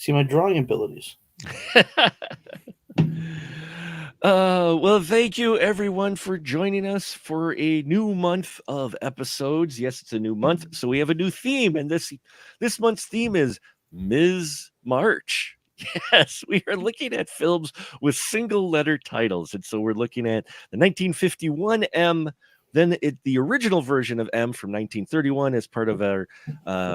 See my drawing abilities. Well, thank you everyone for joining us for a new month of episodes. Yes, it's a new month, so we have a new theme, and this month's theme is Ms. March. Yes, we are looking at films with single letter titles, and so we're looking at the 1951 M. Then the original version of M from 1931 as part of our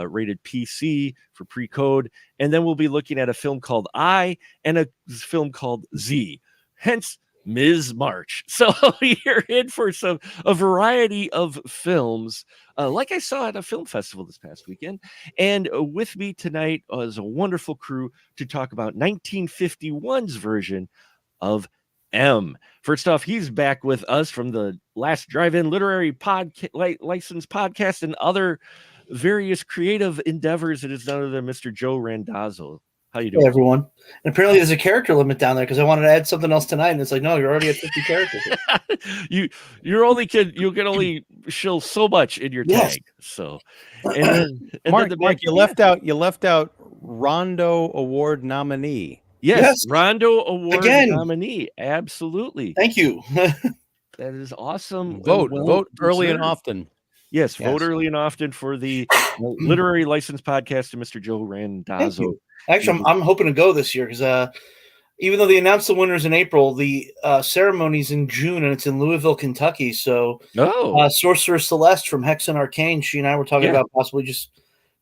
rated PC for pre-code. And then we'll be looking at a film called I and a film called Z. Hence, Ms. March. So you're in for a variety of films, like I saw at a film festival this past weekend. And with me tonight is a wonderful crew to talk about 1951's version of M. First off, he's back with us from the Last Drive-In Literary License Podcast and other various creative endeavors. It is none other than Mr. Joe Randazzo. How you doing? Hey, everyone. And apparently there's a character limit down there because I wanted to add something else tonight, and it's like, no, you're already at 50 characters. you can only show so much in your tag. So, and Mark, you left out Rondo Award nominee. Yes, Rondo Award nominee. Absolutely. Thank you. That is awesome. Vote early and often. Yes, vote early and often for the Literary License Podcast to Mr. Joe Randazzo. Actually, I'm hoping to go this year because even though they announced the winners in April, the ceremony's in June and it's in Louisville, Kentucky. So, Sorcerer Celeste from Hex and Arcane, she and I were talking about possibly just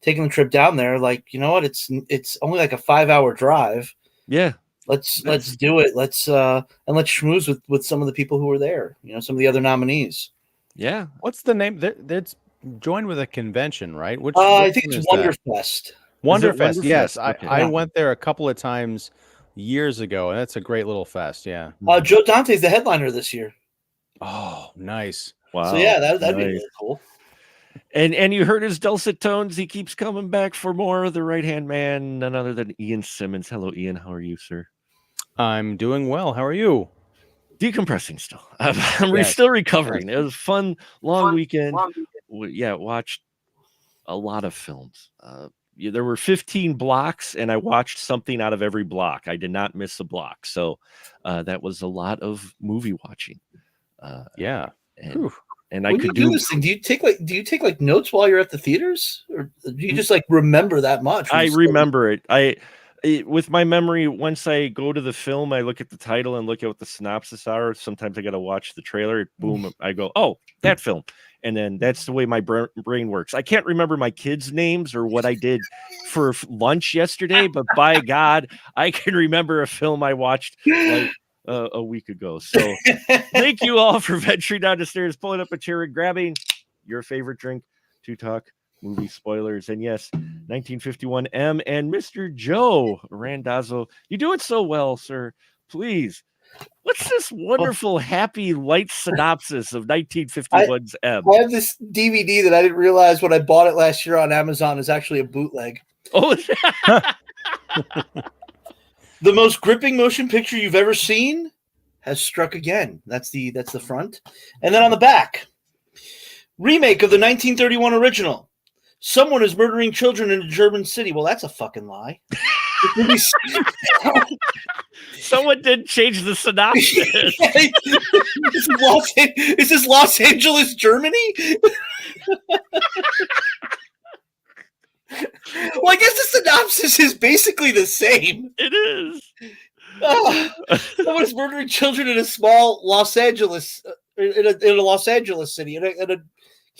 taking the trip down there. Like, you know what? It's only like a 5-hour drive. Yeah. Let's do it. Let's schmooze with some of the people who were there. You know, some of the other nominees. Yeah. What's the name? That's joined with a convention, right? Which I think it's Wonderfest. Wonderfest. Yes, I went there a couple of times years ago, and that's a great little fest. Yeah. Joe Dante's the headliner this year. Oh, nice! Wow. So yeah, that'd be really cool. And you heard his dulcet tones. He keeps coming back for more of the right-hand man, none other than Ian Simmons. Hello, Ian. How are you, sir? I'm doing well. How are you? Decompressing still. I'm still recovering. It was a fun, long weekend. Watched a lot of films. There were 15 blocks, and I watched something out of every block. I did not miss a block. So that was a lot of movie watching. And I could do this thing. Do you take like notes while you're at the theaters, or do you just like remember that much? I remember it. With my memory, once I go to the film, I look at the title and look at what the synopsis are. Sometimes I got to watch the trailer. Boom, I go, oh, that film. And then that's the way my brain works. I can't remember my kids' names or what I did for lunch yesterday, but by God, I can remember a film I watched like a week ago. So thank you all for venturing down the stairs, pulling up a chair and grabbing your favorite drink to talk movie spoilers. And yes, 1951 M and Mr. Joe Randazzo. You do it so well, sir. Please, what's this wonderful, happy, light synopsis of 1951's M? I have this DVD that I didn't realize when I bought it last year on Amazon is actually a bootleg. Oh, the most gripping motion picture you've ever seen has struck again. That's the front. And then on the back, remake of the 1931 original. Someone is murdering children in a German city. Well, that's a fucking lie. Someone did change the synopsis. Is this Los Angeles, Germany? Well, I guess the synopsis is basically the same. It is. Someone is murdering children in a small Los Angeles, in a Los Angeles city, in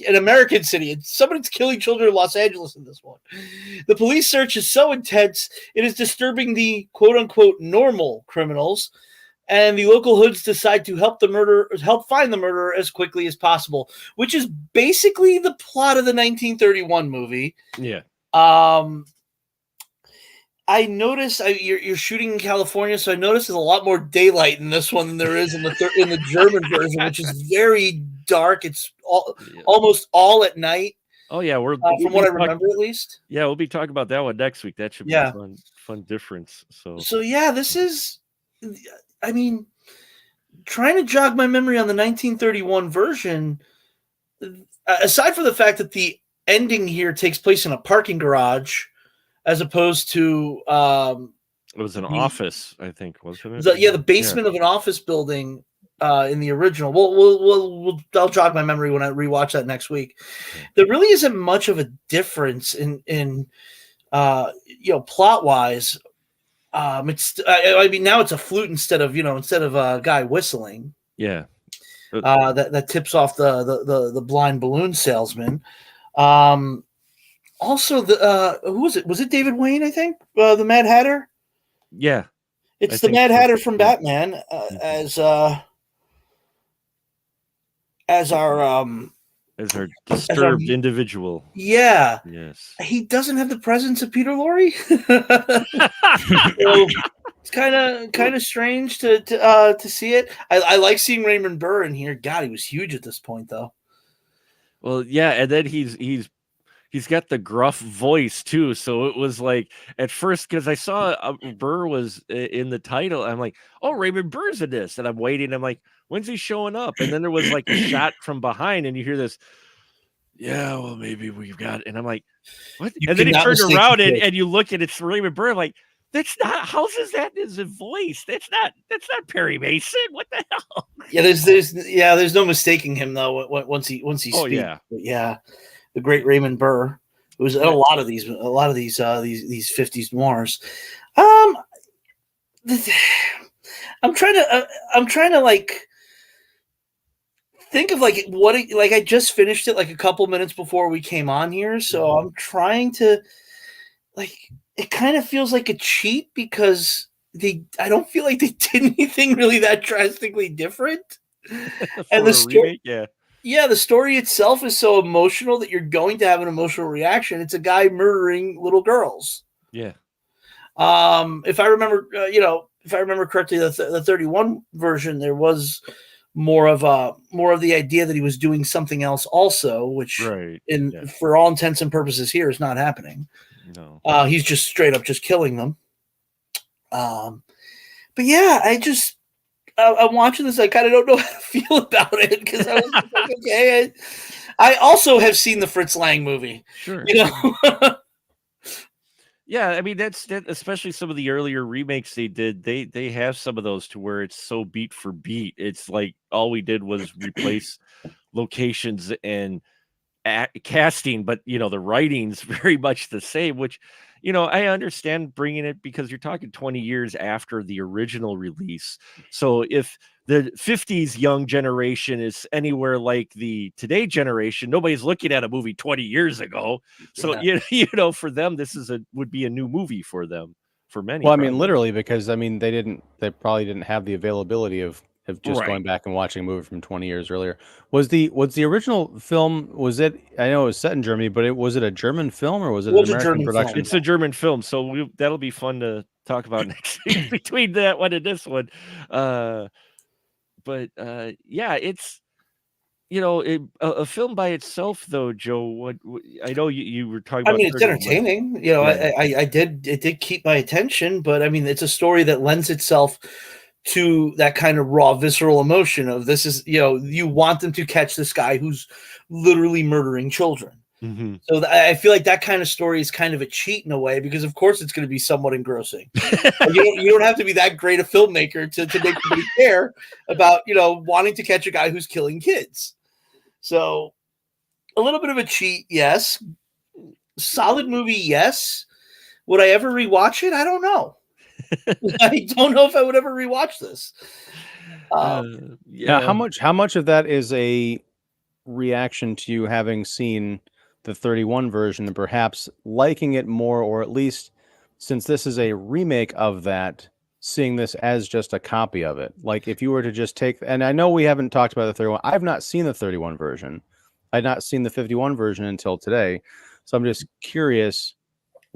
an American city, and someone's killing children in Los Angeles in this one. The police search is so intense, it is disturbing the quote-unquote normal criminals, and the local hoods decide to help find the murderer as quickly as possible, which is basically the plot of the 1931 movie. Yeah. I noticed you're shooting in California, so I noticed there's a lot more daylight in this one than there is in the German version, which is very dark. It's almost all at night. Oh yeah, from what I remember at least. Yeah, we'll be talking about that one next week. That should be a fun difference. So yeah, this is. I mean, trying to jog my memory on the 1931 version. Aside from the fact that the ending here takes place in a parking garage. as opposed to it was an office, I think, wasn't it? the basement of an office building in the original. I'll jog my memory when I rewatch that next week. Okay. There really isn't much of a difference in plot wise. I mean, now it's a flute instead of a guy whistling. Yeah. That tips off the blind balloon salesman. Also, who was it? Was it David Wayne? I think the Mad Hatter. Yeah, it's the Mad Hatter from Batman as our disturbed individual. Yeah. Yes. He doesn't have the presence of Peter Lorre. So it's kind of strange to see it. I like seeing Raymond Burr in here. God, he was huge at this point, though. Well, yeah, and then he's got the gruff voice too. So it was like at first, because I saw Burr was in the title, I'm like, oh, Raymond Burr's in this, and I'm waiting. I'm like, when's he showing up? And then there was like a shot from behind, and you hear this. Yeah, well, maybe we've got, and I'm like, what? And then he turned around and you look at it's Raymond Burr. I'm like, that's not. How is that his voice? That's not Perry Mason. What the hell? Yeah, there's no mistaking him though. Once he speaks. Oh yeah, but yeah. The great Raymond Burr, who was in a lot of these 50s noirs. I'm trying to like think of like what I just finished it like a couple minutes before we came on here, so I'm trying to like it kind of feels like a cheat because I don't feel like they did anything really that drastically different. And the story, yeah, the story itself is so emotional that you're going to have an emotional reaction. It's a guy murdering little girls. Yeah. If I remember, correctly, the 31 version, there was more of the idea that he was doing something else also, which for all intents and purposes here is not happening. No. He's just straight up just killing them. But yeah, I'm watching this. I kind of don't know how to feel about it because I was like, okay. I also have seen the Fritz Lang movie. Sure. Yeah, I mean that's especially some of the earlier remakes they did. They have some of those to where it's so beat for beat. It's like all we did was replace locations and casting, but the writing's very much the same. Which I understand bringing it because you're talking 20 years after the original release. So if the 50s young generation is anywhere like the today generation, nobody's looking at a movie 20 years ago. So, for them, this would be a new movie for them, for many. Well, I mean, literally, because they probably didn't have the availability of just going back and watching a movie from 20 years earlier. Was the original film, I know it was set in Germany, but was it a German film or was it an American production? Film. It's a German film, so that'll be fun to talk about next week between that one and this one. But yeah, it's a film by itself, though, Joe. What I know you were talking about. I mean, it's entertaining. It did keep my attention, but I mean, it's a story that lends itself to that kind of raw, visceral emotion of this is, you want them to catch this guy who's literally murdering children. Mm-hmm. So I feel like that kind of story is kind of a cheat in a way, because of course it's going to be somewhat engrossing. You don't have to be that great a filmmaker to make somebody care about, wanting to catch a guy who's killing kids. So a little bit of a cheat. Yes. Solid movie. Yes. Would I ever rewatch it? I don't know. I don't know if I would ever rewatch this. Now, how much of that is a reaction to you having seen the 31 version and perhaps liking it more, or at least since this is a remake of that, seeing this as just a copy of it? Like if you were to just take, and I know we haven't talked about the 31. I've not seen the 31 version. I'd not seen the 51 version until today. So I'm just curious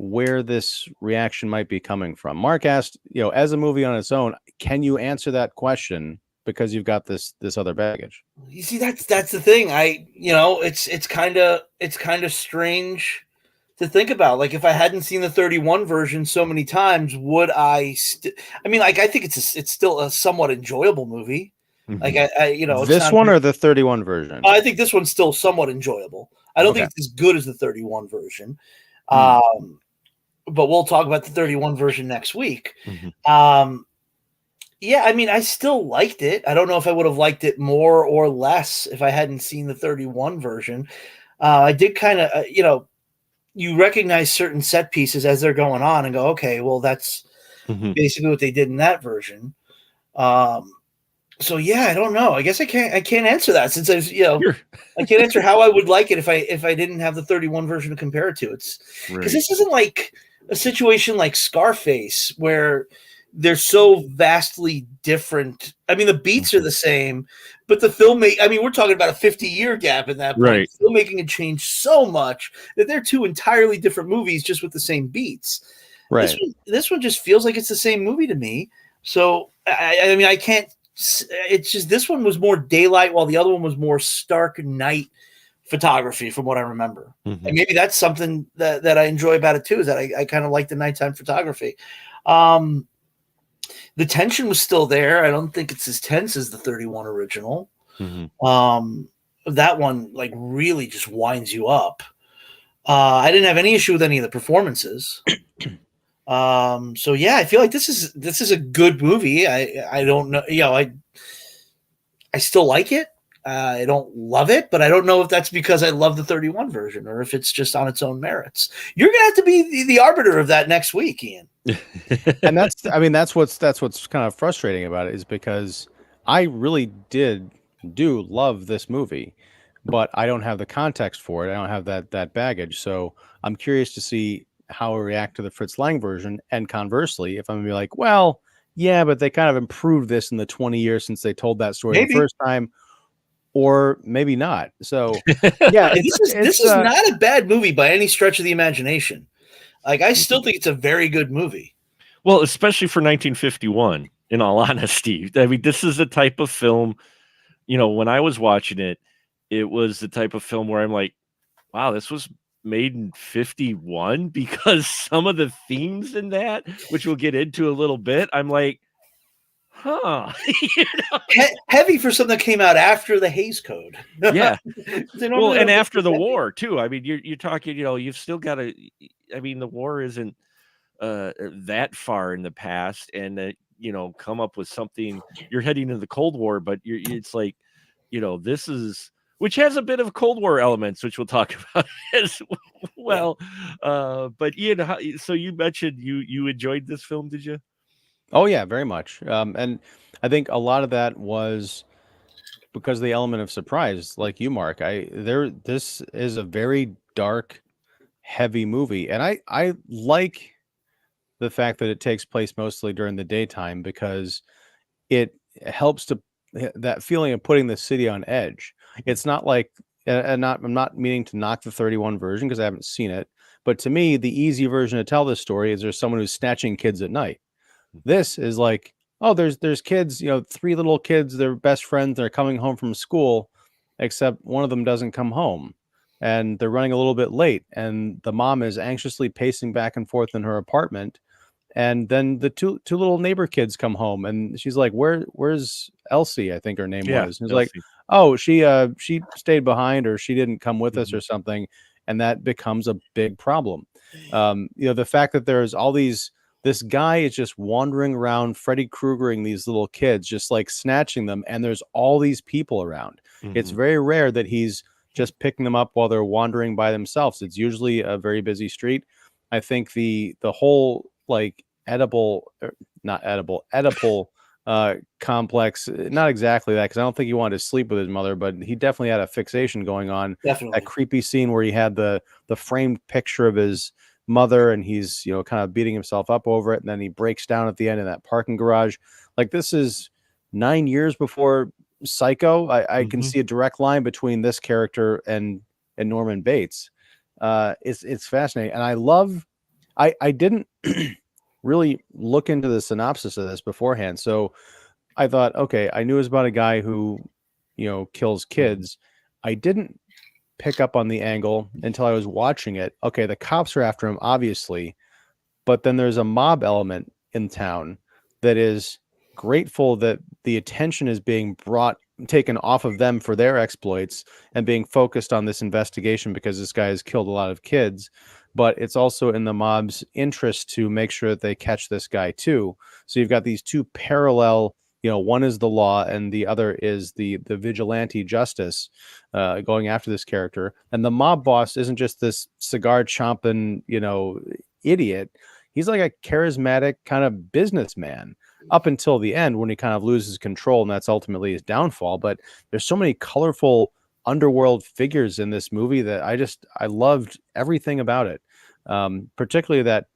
where this reaction might be coming from. Mark asked, as a movie on its own, can you answer that question because you've got this other baggage? You see, that's the thing. It's kind of strange to think about. Like if I hadn't seen the 31 version so many times, would I I think it's still a somewhat enjoyable movie. Mm-hmm. Like this one or the 31 version? I think this one's still somewhat enjoyable. I don't think it's as good as the 31 version. but we'll talk about the 31 version next week. Mhm. Yeah, I mean, I still liked it. I don't know if I would have liked it more or less if I hadn't seen the 31 version. I did kind of, you recognize certain set pieces as they're going on and go, okay, well, that's Mhm. basically what they did in that version. So yeah, I don't know. I guess I can't answer that since Sure. I can't answer how I would like it if I didn't have the 31 version to compare it to. It's because Right. this isn't like a situation like Scarface where they're so vastly different. I mean, the beats are Mhm. the same, but the filmmaking, I mean, we're talking about a 50-year gap at that point. Right. Filmmaking had changed so much that they're two entirely different movies just with the same beats. Right. This one just feels like it's the same movie to me. So I mean, I can't. It's just this one was more daylight, while the other one was more stark night photography, from what I remember. And Mhm. maybe that's something that I enjoy about it too, is that I kind of like the nighttime photography. Um, the tension was still there. I don't think it's as tense as the 31 original. Mhm. That one like really just winds you up. I didn't have any issue with any of the performances. So yeah, I feel like this is a good movie. I don't know, I still like it. I don't love it, but I don't know if that's because I love the 31 version or if it's just on its own merits. You're gonna have to be the arbiter of that next week, Ian. And that's what's kind of frustrating about it, is because I really do love this movie, but I don't have the context for it. I don't have that baggage. So I'm curious to see how I react to the Fritz Lang version, and conversely, if I'm gonna be like, well, yeah, but they kind of improved this in the 20 years since they told that story the Maybe. first time, or maybe not. So yeah, This is not a bad movie by any stretch of the imagination. Like, I still think it's a very good movie. Well, especially for 1951, in all honesty. I mean, this is the type of film, when I was watching it, it was the type of film where I'm like, wow, this was made in 51, because some of the themes in that, which we'll get into a little bit, I'm like, huh. You know? Heavy for something that came out after the Hays Code. Yeah. They Well, normally and don't get after this the heavy. war too. I mean, you're talking, you've still got to. I mean, the war isn't that far in the past, and come up with something. You're heading into the Cold War, but it's like, this is, which has a bit of Cold War elements, which we'll talk about as Yeah. well. But so you mentioned you enjoyed this film, did you? Oh yeah, very much. And I think a lot of that was because of the element of surprise, like you, Mark. This is a very dark, heavy movie, and I like the fact that it takes place mostly during the daytime, because it helps to that feeling of putting the city on edge. It's not like, and not I'm not meaning to knock the 31 version because I haven't seen it, but to me, the easy version to tell this story is there's someone who's snatching kids at night. This is like, oh, there's kids, three little kids, they're best friends, they're coming home from school, except one of them doesn't come home. And they're running a little bit late, and the mom is anxiously pacing back and forth in her apartment. And then the two little neighbor kids come home, and she's like, where's Elsie? I think her name Yeah, was. And it's like, Elsie. oh, she stayed behind, or she didn't come with us Mhm. or something. And that becomes a big problem. The fact that there's all these this guy is just wandering around Freddy Kruegering these little kids, just like snatching them, and there's all these people around. It's Mhm. very rare that he's just picking them up while they're wandering by themselves. It's usually a very busy street. I think the whole like not edible, Oedipal complex, not exactly that, because I don't think he wanted to sleep with his mother, but he definitely had a fixation going on. That Definitely. creepy scene where he had the framed picture of his mother, and he's kind of beating himself up over it, and then he breaks down at the end in that parking garage. Like, this is 9 years before Psycho. I can Mhm. see a direct line between this character and Norman Bates. It's fascinating, and I didn't really look into the synopsis of this beforehand, so I thought, okay, I knew it was about a guy who kills Mhm. kids. I didn't pick up on the angle until I was watching it. Okay, the cops are after him, obviously, but then there's a mob element in town that is grateful that the attention is being taken off of them for their exploits and being focused on this investigation because this guy has killed a lot of kids. but it's also in the mob's interest to make sure that they catch this guy too. So you've got these two parallel, one is the law and the other is the vigilante justice going after this character. And the mob boss isn't just this cigar chomping, idiot. He's like a charismatic kind of businessman up until the end when he kind of loses control, and that's ultimately his downfall. But there's so many colorful underworld figures in this movie that I loved everything about it. Particularly that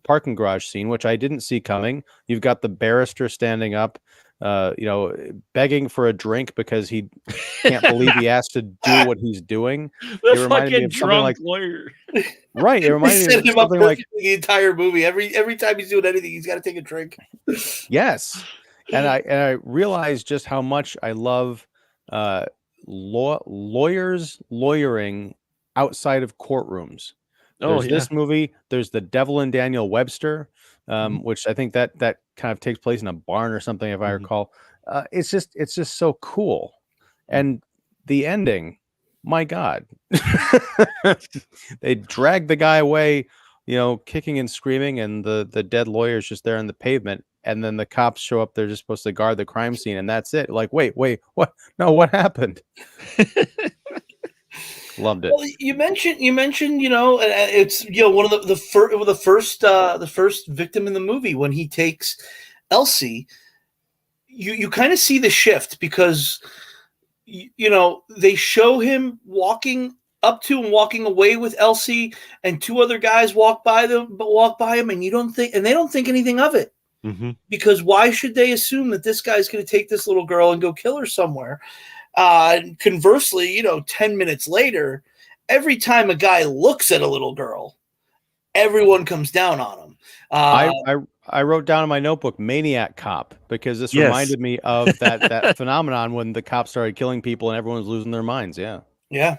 parking garage scene, which I didn't see coming. You've got the barrister standing up, begging for a drink because he can't believe he has to do what he's doing. The It reminded me fucking of something drunk like, lawyer. right. It They reminded me set of him up something like, perfectly the entire movie. Every time he's doing anything, he's got to take a drink. yes. And I realized just how much I love lawyers lawyering outside of courtrooms. Oh There's yeah. this movie. There's The Devil and Daniel Webster, Mhm. which I think that kind of takes place in a barn or something, if I Mhm. recall. It's just so cool, Mhm. and the ending, my God, they drag the guy away, kicking and screaming, and the dead lawyer's just there on the pavement, and then the cops show up. They're just supposed to guard the crime scene, and that's it. Like, wait, what? No, what happened? Loved it. Well, you mentioned, it's one of the first victim in the movie when he takes Elsie. You kind of see the shift because they show him walking up to and walking away with Elsie, and two other guys walk by him, and they don't think anything of it. Mhm. Because why should they assume that this guy's going to take this little girl and go kill her somewhere? Conversely, 10 minutes later, every time a guy looks at a little girl, everyone comes down on him. I wrote down in my notebook "maniac cop" because this Yes. reminded me of that phenomenon when the cops started killing people and everyone was losing their minds. Yeah. Yeah.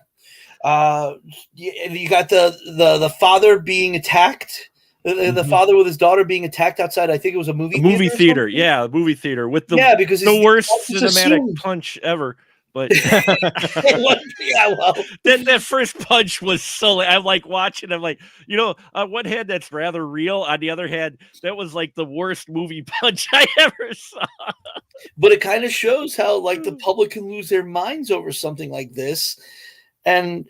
You got the father being attacked. The Mhm. father with his daughter being attacked outside. I think it was a A movie movie or theater. something. Yeah, a movie theater with Yeah, because the worst it's cinematic assumed. punch ever. But Yeah, well, that first punch was so. I'm like watching. I'm like, on one hand, that's rather real. On the other hand, that was like the worst movie punch I ever saw. but it kind of shows how like the public can lose their minds over something like this, and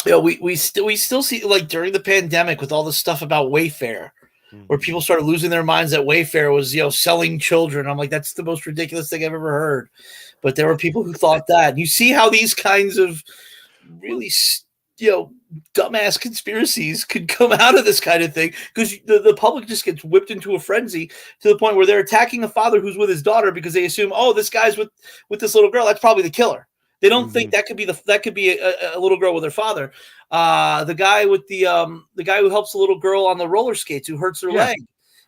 we still see, like, during the pandemic with all the stuff about Wayfair, where people started losing their minds that Wayfair was selling children. I'm like, that's the most ridiculous thing I've ever heard. But there were people who thought that. You see how these kinds of really dumbass conspiracies could come out of this kind of thing, because the public just gets whipped into a frenzy to the point where they're attacking a father who's with his daughter because they assume, oh, this guy's with this little girl, that's probably the killer. They don't think that could be a little girl with her father. The guy who helps the little girl on the roller skates who hurts her Yeah. leg,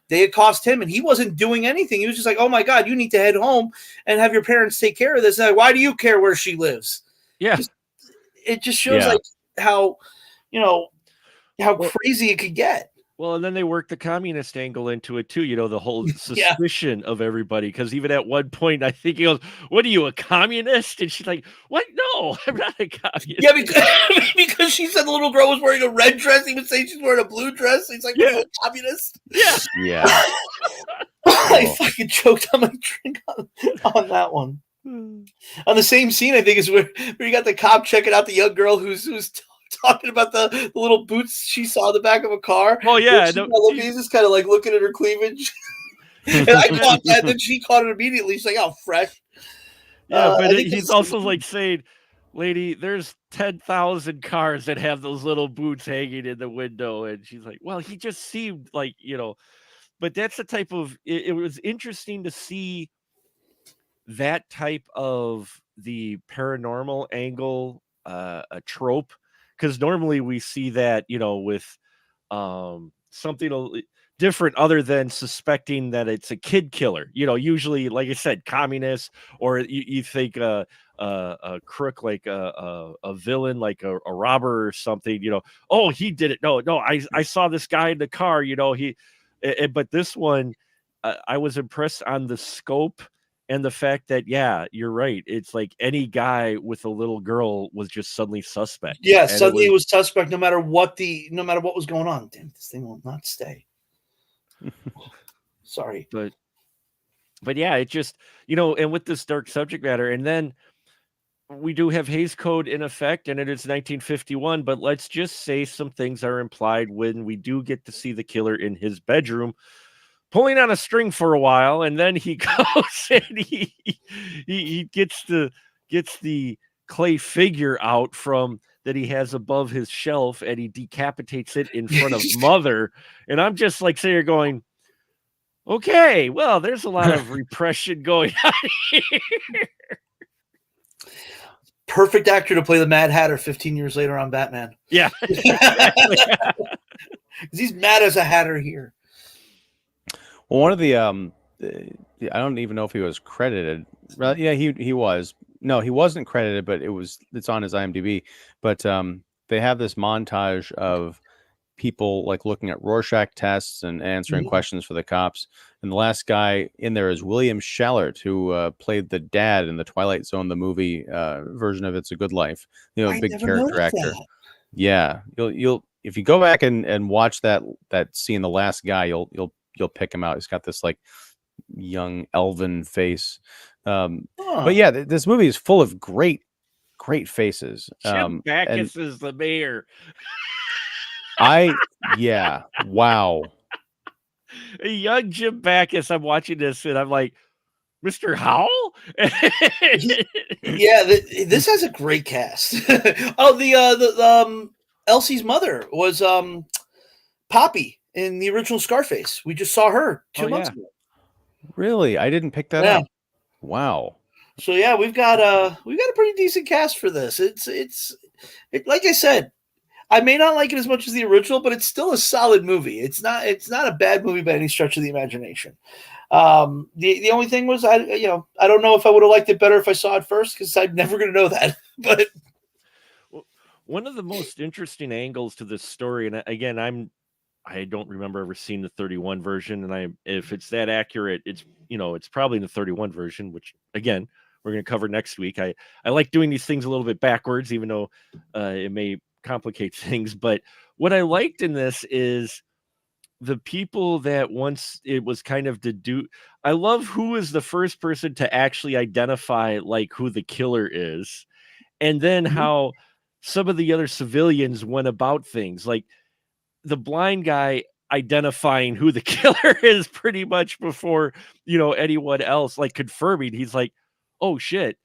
they accost him, and he wasn't doing anything. He was just like, oh my God, you need to head home and have your parents take care of this. And like, why do you care where she lives? Yeah. It just shows Yeah. like how how Well- crazy it could get. Well, and then they work the communist angle into it too, the whole Yeah. suspicion of everybody. Because even at one point, I think he goes, "What are you, a communist?" And she's like, "What? No, I'm not a communist." Yeah, because she said the little girl was wearing a red dress. He would say she's wearing a blue dress. He's like, "What are you, a communist?" Yeah. Yeah. I fucking choked on my drink on that one. On the same scene, I think, is where you got the cop checking out the young girl who's talking about the little boots she saw in the back of a car. Oh yeah, He's just kind of like looking at her cleavage. And I caught that, then she caught it immediately. She's like, "Oh, fresh." yeah, but I think he's that's- also like saying, "Lady, there's 10,000 cars that have those little boots hanging in the window," and she's like, "Well, he just seemed like." But that's the type of. It was interesting to see that type of the paranormal angle, a trope, because normally we see that with something different other than suspecting that it's a kid killer. Usually, like I said, communists, or you think a crook, like a villain, like a robber or something. Oh, he did it. No, I saw this guy in the car. But this one, I was impressed on the scope And the fact that, yeah, you're right. It's like any guy with a little girl was just suddenly suspect. Yeah, And suddenly it was suspect no matter what was going on. Damn, this thing will not stay. Sorry. But yeah, it just, and with this dark subject matter, and then we do have Hays Code in effect, and it is 1951, but let's just say some things are implied when we do get to see the killer in his bedroom pulling on a string for a while, and then he goes and he gets the clay figure out from that he has above his shelf, and he decapitates it in front of Mother. And I'm just like sitting here going, okay, well, there's a lot of repression going on here. Perfect actor to play the Mad Hatter 15 years later on Batman. Yeah, exactly. He's mad as a hatter here. Well, one of the I don't even know if he was credited. Well, yeah, he was. No, he wasn't credited, but it's on his IMDb. But they have this montage of people like looking at Rorschach tests and answering questions for the cops. And the last guy in there is William Shallert, who played the dad in the Twilight Zone, the movie version of It's a Good Life. I Big never character noticed actor. that. Yeah, you'll if you go back and watch that scene, the last guy, you'll pick him out. He's got this like young elven face. But yeah, this movie is full of great faces. Jim Backus is the mayor. Wow. A young Jim Backus. I'm watching this and I'm like, Mr. Howell? Yeah, this has a great cast. Oh, the Elsie's mother was Poppy in the original Scarface. We just saw her 2 months ago. Really? I didn't pick that up. Wow. So yeah, we've got a pretty decent cast for this. It's like I said, I may not like it as much as the original, but it's still a solid movie. It's not a bad movie by any stretch of the imagination. The only thing was I don't know if I would have liked it better if I saw it first, because I'm never going to know that. But one of the most interesting angles to this story, and again, I don't remember ever seeing the 31 version, and if it's that accurate, it's probably in the 31 version, which again we're going to cover next week. I like doing these things a little bit backwards, even though it may complicate things. But what I liked in this is the people that once it was kind of I love who is the first person to actually identify like who the killer is, and then how some of the other civilians went about things, like the blind guy identifying who the killer is pretty much before anyone else, like confirming. He's like, oh shit.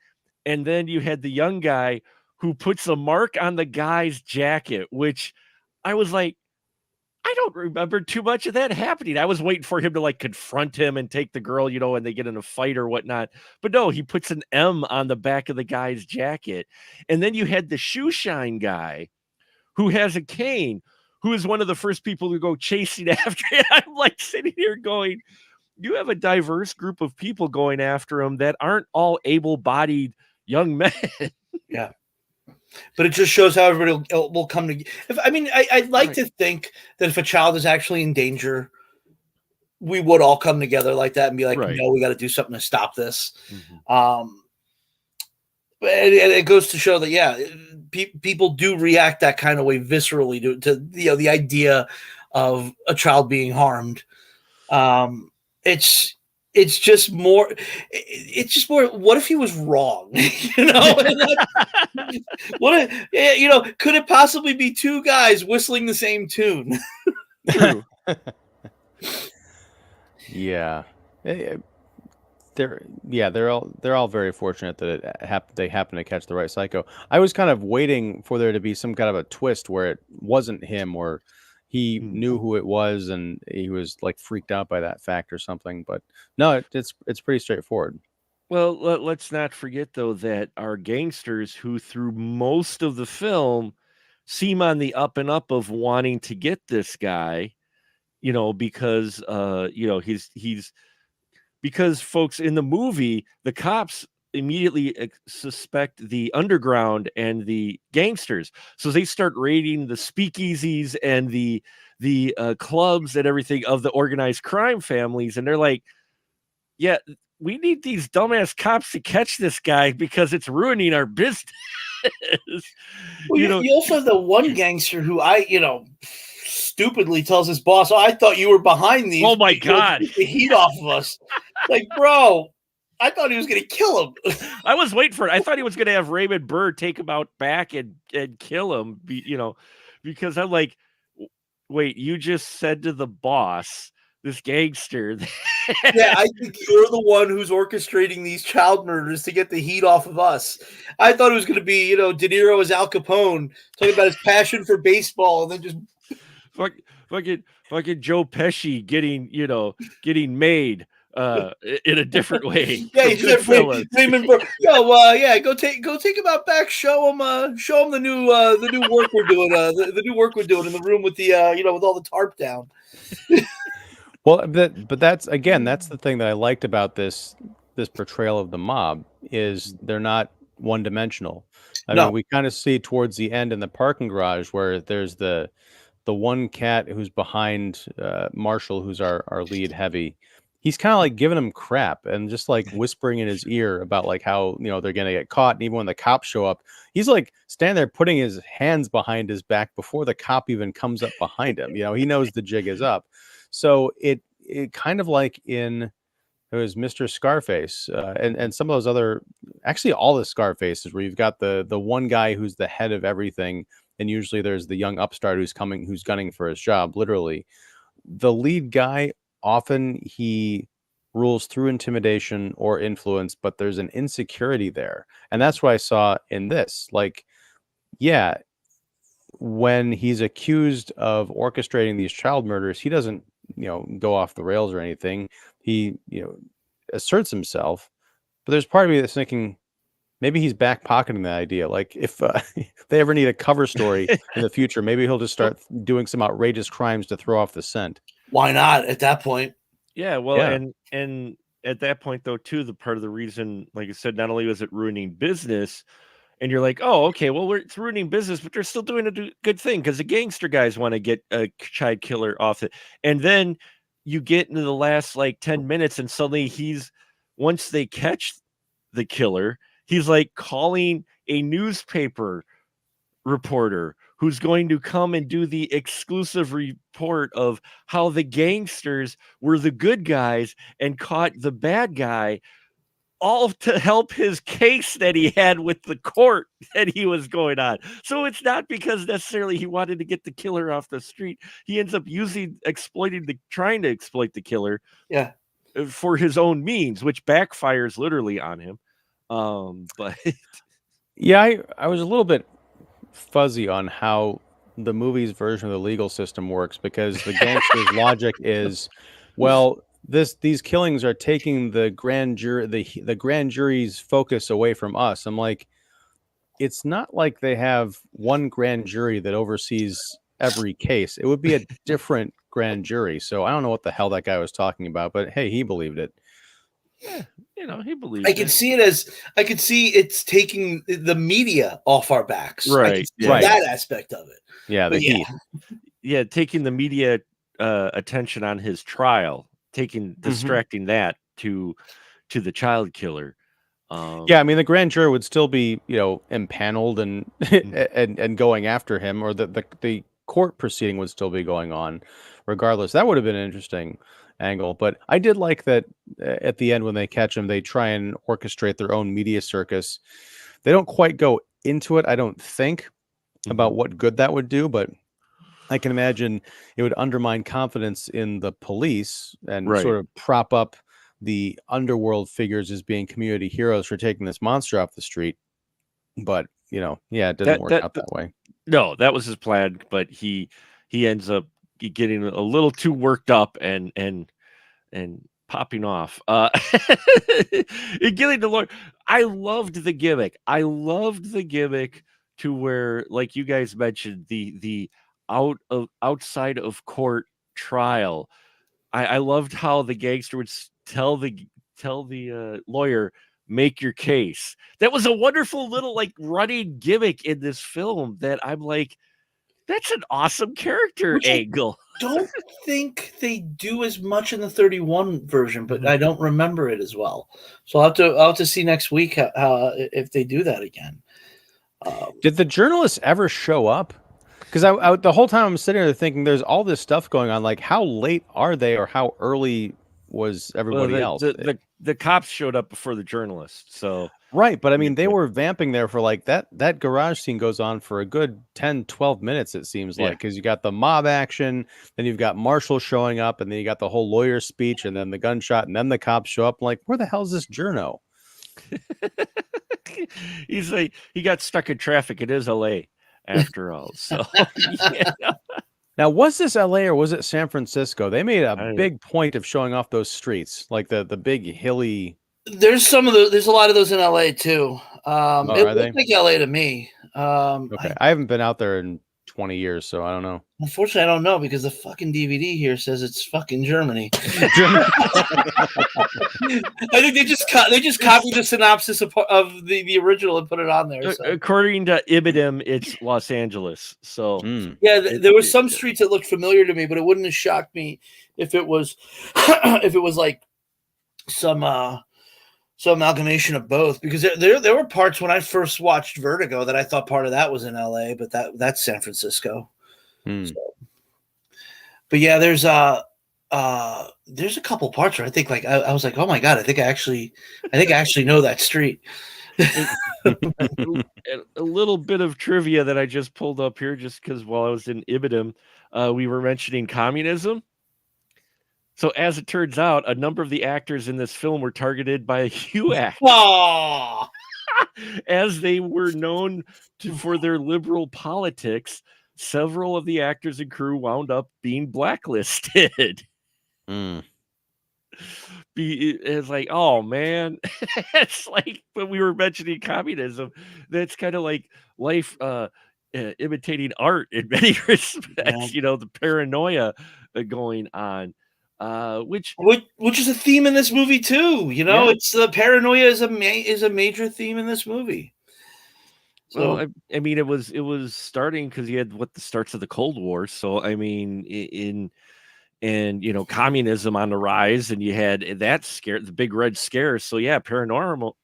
And then you had the young guy who puts a mark on the guy's jacket, which I was like, I don't remember too much of that happening. I was waiting for him to like confront him and take the girl, and they get in a fight or whatnot. But no, he puts an M on the back of the guy's jacket. And then you had the shoe shine guy who has a cane, who is one of the first people to go chasing after it. I'm like sitting here going, you have a diverse group of people going after him that aren't all able-bodied young men. Yeah. But it just shows how everybody will come together. I'd like to think that if a child is actually in danger, we would all come together like that and be like, no, we got to do something to stop this. But it goes to show that, yeah, people do react that kind of way viscerally to the idea of a child being harmed. It's just more. What if he was wrong? Could it possibly be two guys whistling the same tune? True. Yeah. They're all very fortunate that they happen to catch the right psycho. I was kind of waiting for there to be some kind of a twist where it wasn't him, or he knew who it was and he was like freaked out by that fact or something. But no, it's pretty straightforward. Well, let's not forget though that our gangsters, who through most of the film seem on the up and up of wanting to get this guy, because he's because folks in the movie, the cops immediately suspect the underground and the gangsters. So they start raiding the speakeasies and the clubs and everything of the organized crime families. And they're like, yeah, we need these dumbass cops to catch this guy because it's ruining our business. Well, you also have the one gangster who stupidly tells his boss, "Oh, I thought you were behind these. Oh my God. To get the heat off of us." Like, bro, I thought he was going to kill him. I was waiting for it. I thought he was going to have Raymond Burr take him out back and kill him, because I'm like, wait, you just said to the boss, this gangster. Yeah, I think you're the one who's orchestrating these child murders to get the heat off of us. I thought it was going to be, De Niro as Al Capone, talking about his passion for baseball, and then just fucking Joe Pesci getting made in a different way. Yeah, he just Raymond Burr. Go take him out back. Show him the new work we're doing. The new work we're doing in the room with the with all the tarp down. Well, but that's the thing that I liked about this portrayal of the mob is they're not one dimensional. I mean, we kind of see towards the end in the parking garage where there's the one cat who's behind Marshall, who's our lead heavy. He's kind of like giving him crap and just like whispering in his ear about like how they're gonna get caught. And even when the cops show up, he's like standing there putting his hands behind his back before the cop even comes up behind him. He knows the jig is up. So it kind of like it was Mr. Scarface and some of those other, actually all the Scarfaces where you've got the one guy who's the head of everything, and usually there's the young upstart who's gunning for his job. Literally, the lead guy often he rules through intimidation or influence, but there's an insecurity there, and that's what I saw in this. Like, yeah, when he's accused of orchestrating these child murders, he doesn't go off the rails or anything. He asserts himself, but there's part of me that's thinking maybe he's back pocketing that idea. Like if they ever need a cover story in the future, maybe he'll just start doing some outrageous crimes to throw off the scent. Why not at that point? Yeah, well, yeah. And at that point though too, the part of the reason, like I said, not only was it ruining business, and you're like, oh, okay, well, it's ruining business, but they're still doing a good thing because the gangster guys want to get a child killer off it. And then you get into the last like 10 minutes, and suddenly once they catch the killer, he's like calling a newspaper reporter who's going to come and do the exclusive report of how the gangsters were the good guys and caught the bad guy, all to help his case that he had with the court that he was going on. So it's not because necessarily he wanted to get the killer off the street. He ends up trying to exploit the killer for his own means, which backfires literally on him. But yeah, I was a little bit fuzzy on how the movie's version of the legal system works, because the gangster's logic is, well, these killings are taking the grand jury's focus away from us. I'm like, it's not like they have one grand jury that oversees every case. It would be a different grand jury. So I don't know what the hell that guy was talking about, but hey, he believed it. Yeah, he believed I could see it's taking the media off our backs. Right. That aspect of it. Yeah. Heat. Yeah. Taking the media attention on his trial, distracting that to the child killer. Yeah, I mean, the grand jury would still be, impaneled and and going after him, or the court proceeding would still be going on regardless. That would have been an interesting angle. But I did like that at the end when they catch him, they try and orchestrate their own media circus. They don't quite go into it, I don't think, about what good that would do, but I can imagine it would undermine confidence in the police and sort of prop up the underworld figures as being community heroes for taking this monster off the street. But, it didn't work out that way. No, that was his plan, but he ends up getting a little too worked up and popping off. Getting the lawyer. I loved the gimmick. To where, like you guys mentioned, the outside of court trial. I loved how the gangster would tell the lawyer, make your case. That was a wonderful little like running gimmick in this film that I'm like, That's an awesome character Which angle. don't think they do as much in the 31 version, but I don't remember it as well. So I'll have to see next week how if they do that again. Did the journalists ever show up? Because I the whole time I'm sitting there thinking, there's all this stuff going on. Like, how late are they, or how early was everybody else? The cops showed up before the journalists, so Right, but I mean, they were vamping there for like that garage scene goes on for a good 10, 12 minutes, it seems like, because you got the mob action, then you've got Marshall showing up, and then you got the whole lawyer speech, and then the gunshot, and then the cops show up. Like, where the hell is this journo? He's like, he got stuck in traffic. It is LA after all. So yeah. Now, was this LA or was it San Francisco? They made a big point of showing off those streets, like the big hilly. There's there's a lot of those in LA too. It looks like LA to me. Okay, I haven't been out there in 20 years, so I don't know. Unfortunately, I don't know because the fucking DVD here says it's fucking Germany. I think they just copied the synopsis of the original and put it on there. So. According to Ibidem, it's Los Angeles. So yeah, there were some streets that looked familiar to me, but it wouldn't have shocked me if it was like some amalgamation of both, because there were parts when I first watched Vertigo that I thought part of that was in LA, but that's San Francisco. So, but yeah, there's a couple parts where I think like I was like, oh my god, I think I actually know that street. A little bit of trivia that I just pulled up here, just because while I was in Ibidem, we were mentioning communism. So as it turns out, a number of the actors in this film were targeted by a HUAC. Aww. As they were known for their liberal politics, several of the actors and crew wound up being blacklisted. It's like, oh man, it's like when we were mentioning communism, that's kind of like life imitating art in many respects. You know, the paranoia going on. Which is a theme in this movie too. You know, it's the paranoia is a major theme in this movie. So well, I mean, it was starting because you had the starts of the Cold War. So I mean, and you know, communism on the rise, and you had that scare, the big red scare. So yeah, paranoia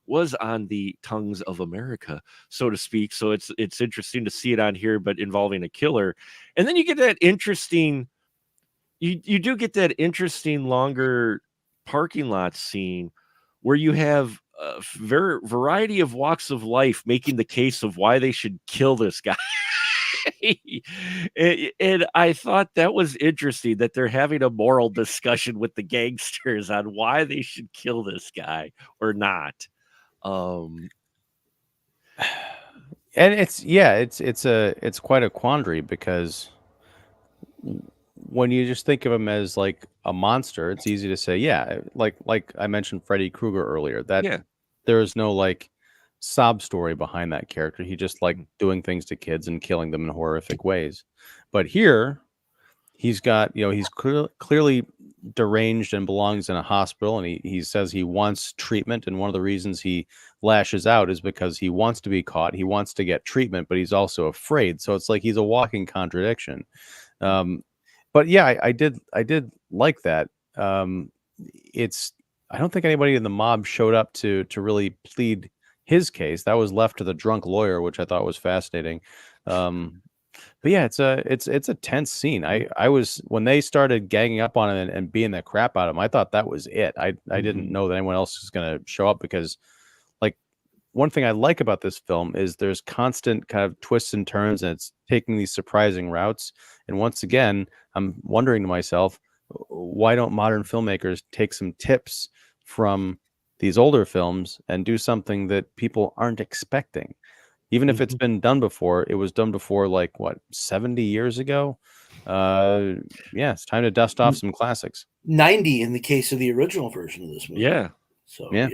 was on the tongues of America, so to speak. So it's interesting to see it on here, but involving a killer, and then you get that interesting. You do get that interesting longer parking lot scene where you have a variety of walks of life making the case of why they should kill this guy. and I thought that was interesting that they're having a moral discussion with the gangsters on why they should kill this guy or not. And it's quite a quandary, because when you just think of him as like a monster, it's easy to say, yeah, like I mentioned Freddy Krueger earlier, that there is no like sob story behind that character. He just like doing things to kids and killing them in horrific ways. But here he's got, he's clearly deranged and belongs in a hospital, and he says he wants treatment, and one of the reasons he lashes out is because he wants to be caught, he wants to get treatment, but he's also afraid. So it's like he's a walking contradiction. But yeah, I did like that. I don't think anybody in the mob showed up to really plead his case. That was left to the drunk lawyer, which I thought was fascinating. But yeah, it's a tense scene. I was, when they started ganging up on him and beating the crap out of him, I thought that was it. I didn't know that anyone else was going to show up, because like one thing I like about this film is there's constant kind of twists and turns, and it's taking these surprising routes. And once again, I'm wondering to myself, why don't modern filmmakers take some tips from these older films and do something that people aren't expecting? Even if it's been done before, it was done before like 70 years ago. Yeah, it's time to dust off some classics. 90 in the case of the original version of this movie. Yeah. So yeah,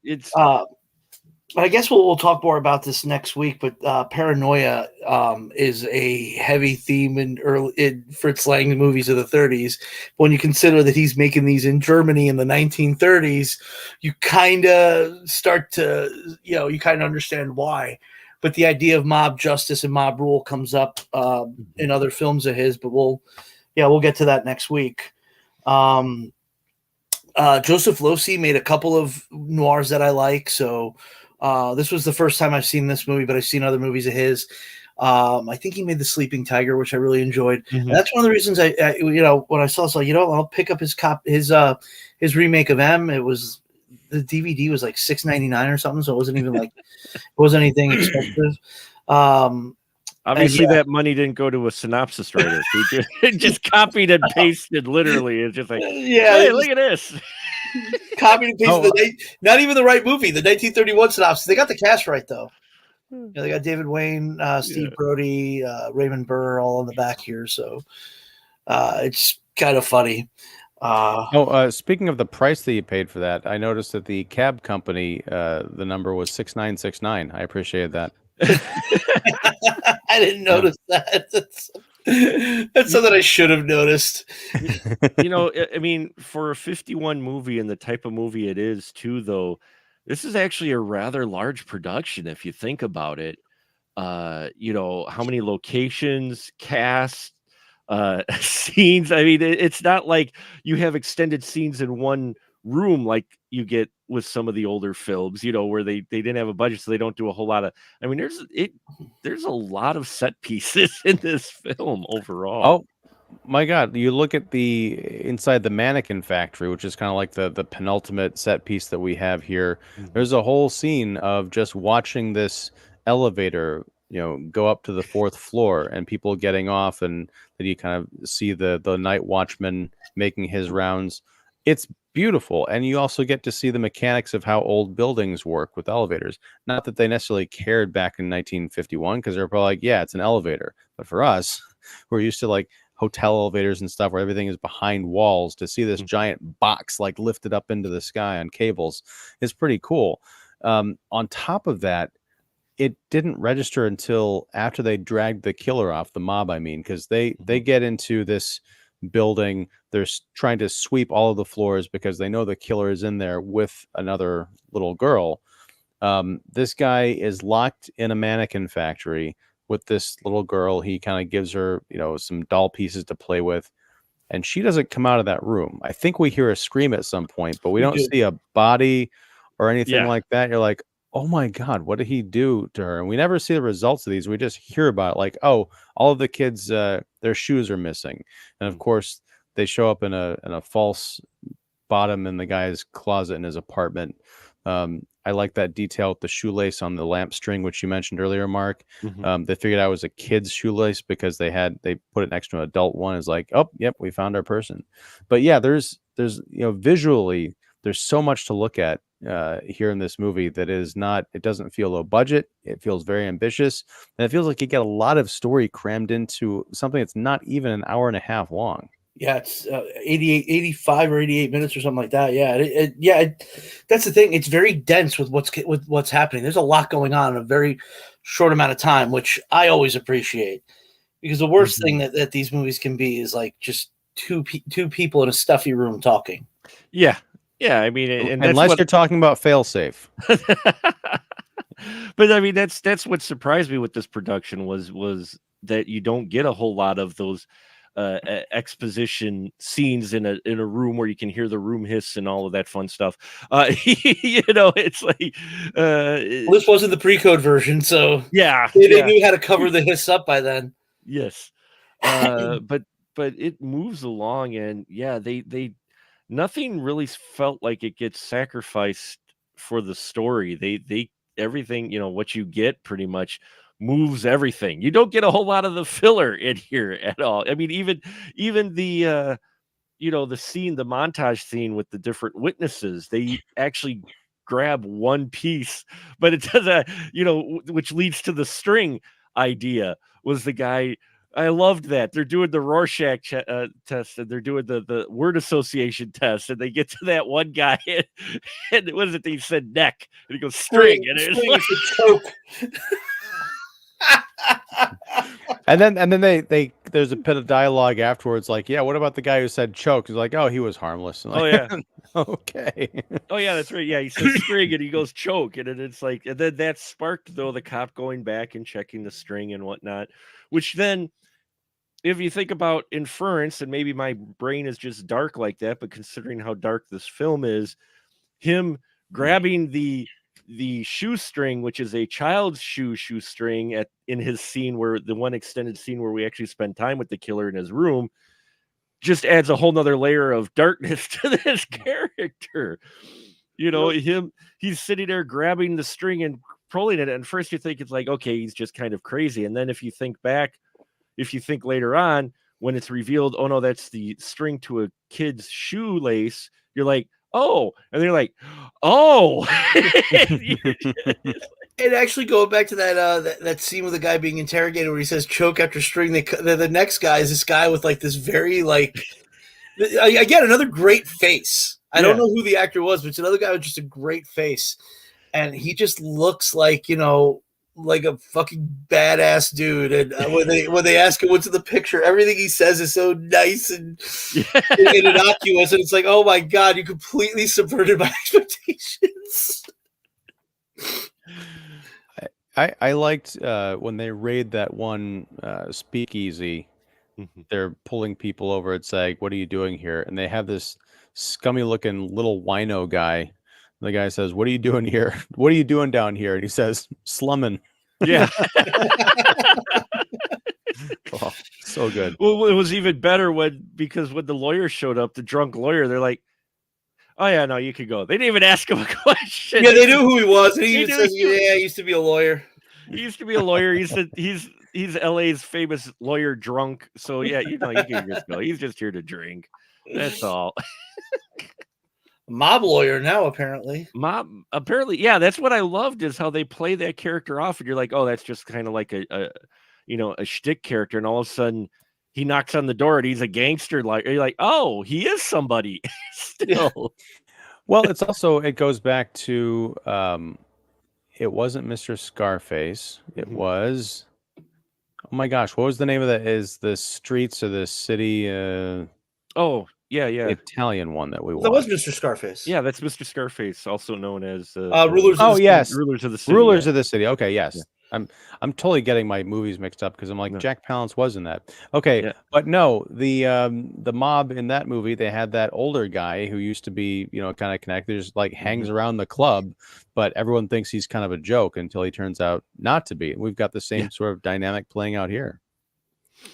it's I guess we'll talk more about this next week, but paranoia is a heavy theme in Fritz Lang movies of the 30s. When you consider that he's making these in Germany in the 1930s, you kind of start to, you kind of understand why. but the idea of mob justice and mob rule comes up in other films of his. But we'll get to that next week. Joseph Losey made a couple of noirs that I like. So this was the first time I've seen this movie, but I've seen other movies of his. I think he made The Sleeping Tiger, which I really enjoyed. And that's one of the reasons I when I saw, I'll pick up his remake of M. It was, the DVD was like $6.99 or something, so it wasn't even like anything expensive. Obviously, that money didn't go to a synopsis writer. He just copied and pasted. Literally, it's just like, hey, look at this. Copied and pasted not even the right movie. The 1931 synopsis. They got the cast right though. They got David Wayne, Steve Brody, Raymond Burr, all on the back here. So it's kind of funny. Speaking of the price that you paid for that, I noticed that the cab company, the number was 6969. I appreciate that. I didn't notice that. That's something I should have noticed. I mean, for a 51 movie and the type of movie it is too, though, this is actually a rather large production if you think about it. How many locations, cast, scenes. I mean, it's not like you have extended scenes in one room like you get with some of the older films, where they didn't have a budget, so they don't do a whole lot of. I mean, there's a lot of set pieces in this film overall. Oh my God! You look at the inside the mannequin factory, which is kind of like the penultimate set piece that we have here. There's a whole scene of just watching this elevator, go up to the 4th floor and people getting off, and then you kind of see the night watchman making his rounds. It's beautiful, and you also get to see the mechanics of how old buildings work with elevators. Not that they necessarily cared back in 1951, because they're probably like, yeah, it's an elevator. But for us, we're used to like hotel elevators and stuff where everything is behind walls. To see this giant box like lifted up into the sky on cables is pretty cool. On top of that, it didn't register until after they dragged the killer off, the mob, I mean, because they get into this building. They're trying to sweep all of the floors because they know the killer is in there with another little girl. This guy is locked in a mannequin factory with this little girl. He kind of gives her, some doll pieces to play with, and she doesn't come out of that room. I think we hear a scream at some point, but we don't see a body or anything like that. You're like, oh my God, what did he do to her? And we never see the results of these. We just hear about it, like, oh, all of the kids, their shoes are missing. And of course, they show up in a false bottom in the guy's closet in his apartment. I like that detail with the shoelace on the lamp string, which you mentioned earlier, Mark. They figured out it was a kid's shoelace because they put it next to an adult one. It's like, oh, yep, we found our person. But yeah, there's visually, there's so much to look at here in this movie that it doesn't feel low budget. It feels very ambitious, and it feels like you get a lot of story crammed into something that's not even an hour and a half long. Yeah, it's 85 or 88 minutes or something like that. Yeah, that's the thing. It's very dense with what's happening. There's a lot going on in a very short amount of time, which I always appreciate, because the worst thing that these movies can be is like just two people in a stuffy room talking. Yeah. I mean, and unless you're talking about failsafe. But I mean, that's what surprised me with this production was that you don't get a whole lot of those exposition scenes in a room where you can hear the room hiss and all of that fun stuff. It's like this wasn't the pre-code version, so they knew how to cover the hiss up by then. Yes, but it moves along, and they nothing really felt like it gets sacrificed for the story. They everything, what you get pretty much moves everything. You don't get a whole lot of the filler in here at all. I mean, even the the scene, the montage scene with the different witnesses, they actually grab one piece, but it does which leads to the string idea. Was the guy, I loved that they're doing the Rorschach test, and they're doing the word association test, and they get to that one guy, and what is it? They said neck, and he goes string, and it's like a choke. and then they there's a bit of dialogue afterwards, like, yeah, what about the guy who said choke? He's like, oh, he was harmless. And Oh like, yeah. okay. Oh yeah, that's right. Yeah, he says string and he goes choke, and it's like, and then that sparked though the cop going back and checking the string and whatnot, which then, if you think about inference, and maybe my brain is just dark like that, but considering how dark this film is, him grabbing the shoestring, which is a child's shoestring in his scene, where the one extended scene where we actually spend time with the killer in his room, just adds a whole nother layer of darkness to this character. He's sitting there grabbing the string and pulling it, and first you think it's like, okay, he's just kind of crazy, and then if you think later on, when it's revealed, oh no, that's the string to a kid's shoelace, you're like, oh, and they're like, oh. And actually, going back to that scene with the guy being interrogated, where he says choke after string, the next guy is this guy with like this very like, again, another great face. I don't know who the actor was, but it's another guy with just a great face, and he just looks like, like a fucking badass dude. And when they ask him what's in the picture, everything he says is so nice and innocuous, and it's like, oh my god, you completely subverted my expectations. I liked when they raid that one speakeasy. They're pulling people over. It's like, what are you doing here? And they have this scummy looking little wino guy. And the guy says, what are you doing here? What are you doing down here? And he says, slumming. Yeah. Oh, so good. Well, it was even better because when the lawyer showed up, the drunk lawyer, they're like, oh yeah, no, you could go. They didn't even ask him a question. Yeah, they knew who he was. And he even says, yeah, he used to be a lawyer. He used to be a lawyer. He's LA's famous lawyer drunk. So yeah, you can just go. He's just here to drink. That's all. Mob lawyer now, apparently. Yeah, that's what I loved, is how they play that character off, and you're like, oh, that's just kind of like a shtick character, and all of a sudden he knocks on the door and he's a gangster. Like, you're like, oh, he is somebody still. Well, it goes back to it wasn't Mr. Scarface. It was, oh my gosh, what was the name of that? Is the streets of the city? Oh, yeah. The Italian one that we watched. That was Mr. Scarface. Yeah, that's Mr. Scarface, also known as Rulers. Rulers of the City. Rulers of the City. Okay, yes. Yeah. I'm totally getting my movies mixed up because I'm like, Jack Palance was in that. Okay, but no, the mob in that movie, they had that older guy who used to be, kind of connected, just like hangs around the club, but everyone thinks he's kind of a joke until he turns out not to be. And we've got the same sort of dynamic playing out here.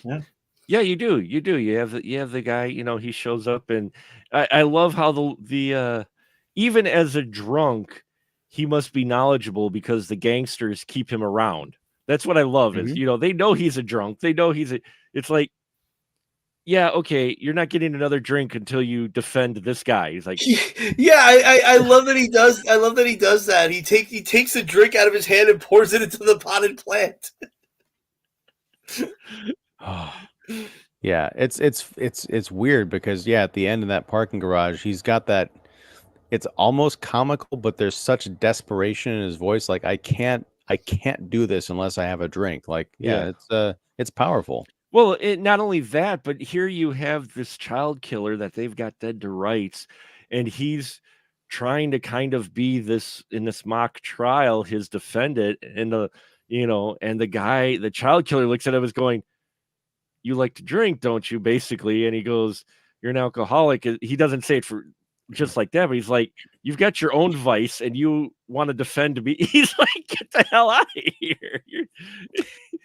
Yeah. Yeah, you do. You have the guy, he shows up, and I love how the even as a drunk, he must be knowledgeable because the gangsters keep him around. That's what I love is, they know he's a drunk. They know it's like, yeah, okay, you're not getting another drink until you defend this guy. He's like, yeah, I love that he does. I love that he does that. He takes a drink out of his hand and pours it into the potted plant. Oh. Yeah, it's weird because at the end of that parking garage, he's got that. It's almost comical, but there's such desperation in his voice. Like, I can't do this unless I have a drink. Like, it's powerful. Well, not only that, but here you have this child killer that they've got dead to rights, and he's trying to kind of be this in this mock trial, his defendant, and the child killer looks at him as going, you like to drink, don't you? Basically. And he goes, you're an alcoholic. He doesn't say it for just like that, but he's like, you've got your own vice and you want to defend me. He's like, get the hell out of here.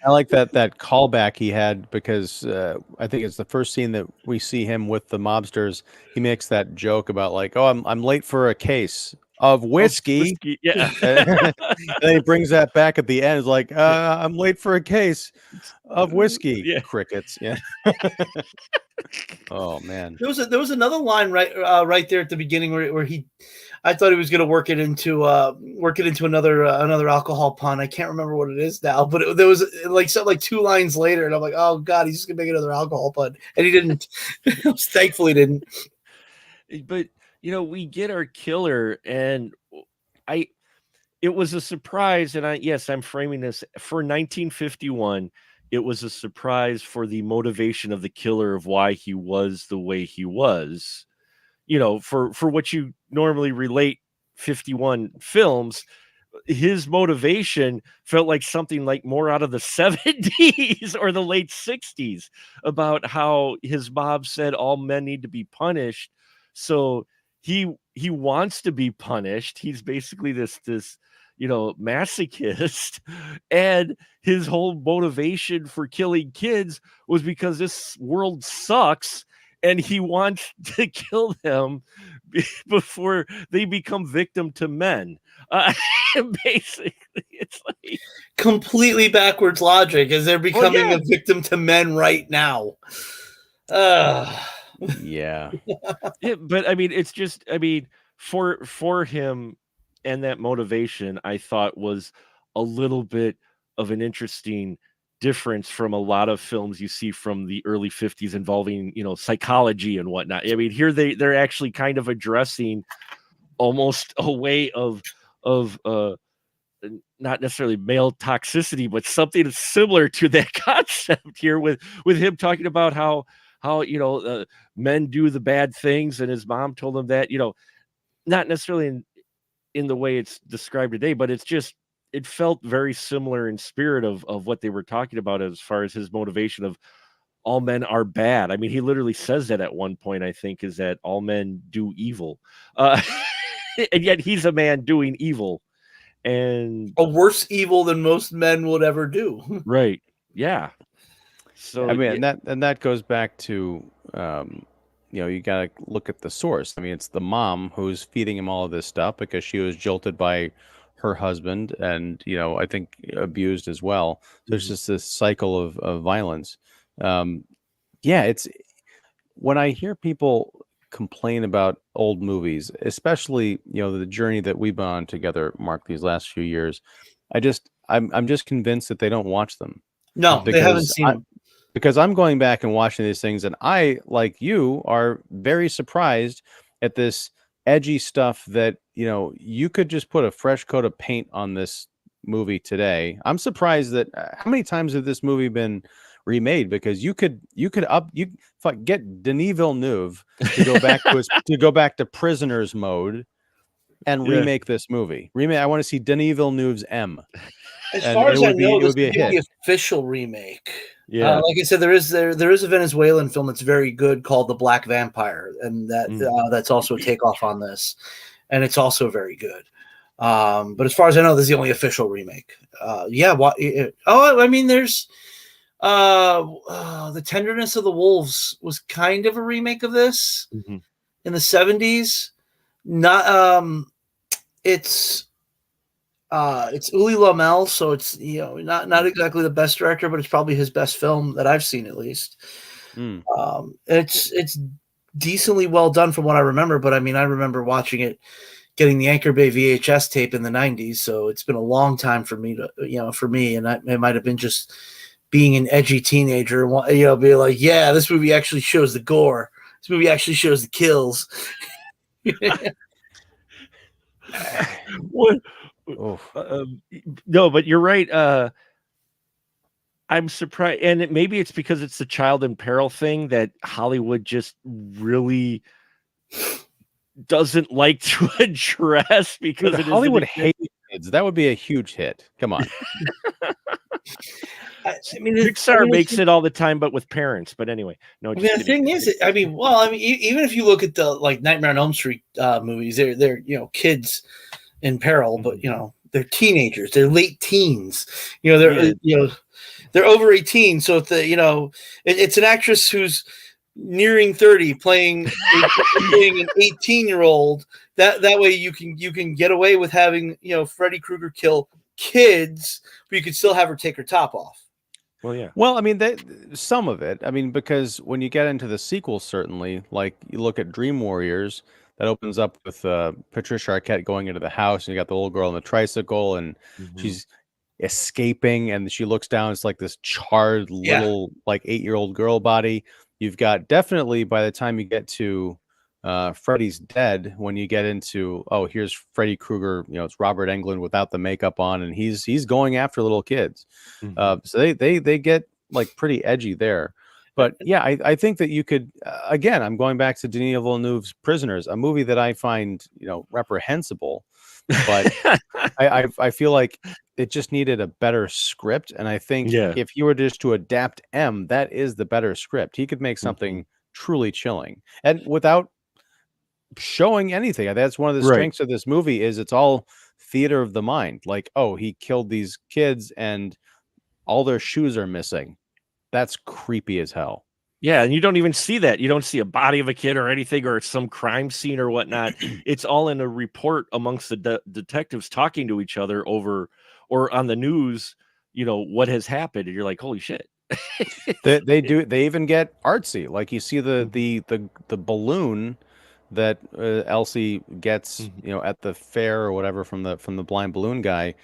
I like that callback he had because I think it's the first scene that we see him with the mobsters. He makes that joke about like, oh, I'm late for a case of whiskey. Yeah. And then he brings that back at the end. It's like, I'm late for a case of whiskey. Yeah. Crickets. Yeah. Oh man. There was another line right there at the beginning where I thought he was going to work it into another alcohol pun. I can't remember what it is now, but there was like something like 2 lines later, and I'm like, oh god, he's just going to make another alcohol pun, and he didn't. Thankfully, didn't. But we get our killer, and it was a surprise, and I'm framing this for 1951. it was a surprise for the motivation of the killer of why he was the way he was. You know, for what you normally relate 51 films, his motivation felt like something like more out of the 70s or the late 60s, about how his mom said all men need to be punished. So he wants to be punished. He's basically this masochist, and his whole motivation for killing kids was because this world sucks and he wants to kill them before they become victim to men. Basically, it's like completely backwards logic, as they're becoming yeah. a victim to men right now. Uh, Yeah. Yeah, but I mean, it's just, I mean, for him and that motivation, I thought was a little bit of an interesting difference from a lot of films you see from the early 50s involving, psychology and whatnot. I mean, here they're actually kind of addressing almost a way of not necessarily male toxicity, but something that's similar to that concept here, with him talking about how men do the bad things, and his mom told him that, not necessarily in the way it's described today, but it felt very similar in spirit of what they were talking about as far as his motivation of all men are bad. I mean, he literally says that at one point, I think, is that all men do evil. And yet he's a man doing evil. And a worse evil than most men would ever do. right. Yeah. So I mean, and that goes back to, you got to look at the source. I mean, it's the mom who's feeding him all of this stuff because she was jilted by her husband and, I think abused as well. So it's just this cycle of violence. It's when I hear people complain about old movies, especially, the journey that we've been on together, Mark, these last few years, I'm just convinced that they don't watch them. No, they haven't seen them. Because I'm going back and watching these things, and I, like you, are very surprised at this edgy stuff that, you could just put a fresh coat of paint on this movie today. I'm surprised that how many times have this movie been remade? Because you could get Denis Villeneuve to go back to Prisoners mode and remake this movie. I want to see Denis Villeneuve's M. As far as I know, this would be a the official remake. yeah. Like I said, there is a Venezuelan film that's very good called The Black Vampire, and that's also a takeoff on this, and it's also very good. But as far as I know, this is the only official remake. I mean, there's The Tenderness of the Wolves was kind of a remake of this in the 70s. Not it's Uli Lommel, so it's not exactly the best director, but it's probably his best film that I've seen, at least. It's decently well done from what I remember, but I mean, I remember watching it, getting the Anchor Bay VHS tape in the 90s, so it's been a long time for me and it might have been just being an edgy teenager, be like, yeah, this movie actually shows the gore. This movie actually shows the kills. What? No, but you're right. I'm surprised, and maybe it's because it's the child in peril thing that Hollywood just really doesn't like to address, because Hollywood hates kids. That would be a huge hit. Come on. Pixar makes it all the time, but with parents. But anyway, no. The thing is, even if you look at the Nightmare on Elm Street movies, they're kids in peril, but they're teenagers, they're late teens, they're over 18. So if it's an actress who's nearing 30 playing an 18-year-old, that way you can get away with having Freddy Krueger kill kids, but you could still have her take her top off. Well, yeah. Well, I mean, some of it. I mean, because when you get into the sequels, certainly, like you look at Dream Warriors, that opens up with Patricia Arquette going into the house, and you got the little girl on the tricycle, and she's escaping, and she looks down. It's like this charred little 8-year-old girl body. You've got, definitely, by the time you get to Freddy's Dead, when you get into, here's Freddy Krueger, it's Robert Englund without the makeup on, and he's going after little kids. So they get like pretty edgy there. But yeah, I think that you could again. I'm going back to Denis Villeneuve's Prisoners, a movie that I find reprehensible, but I feel like it just needed a better script. And I think Yeah. if you were just to adapt M, that is the better script. He could make Mm-hmm. something truly chilling and without showing anything. That's one of the Right. strengths of this movie is it's all theater of the mind. Like, oh, he killed these kids and all their shoes are missing. That's creepy as hell. Yeah, and you don't even see that. You don't see a body of a kid or anything or some crime scene or whatnot. It's all in a report amongst the detectives talking to each other over or on the news, what has happened. And you're like, holy shit. They do. They even get artsy. Like you see Mhm. the balloon that Elsie gets, Mhm. at the fair or whatever from the blind balloon guy.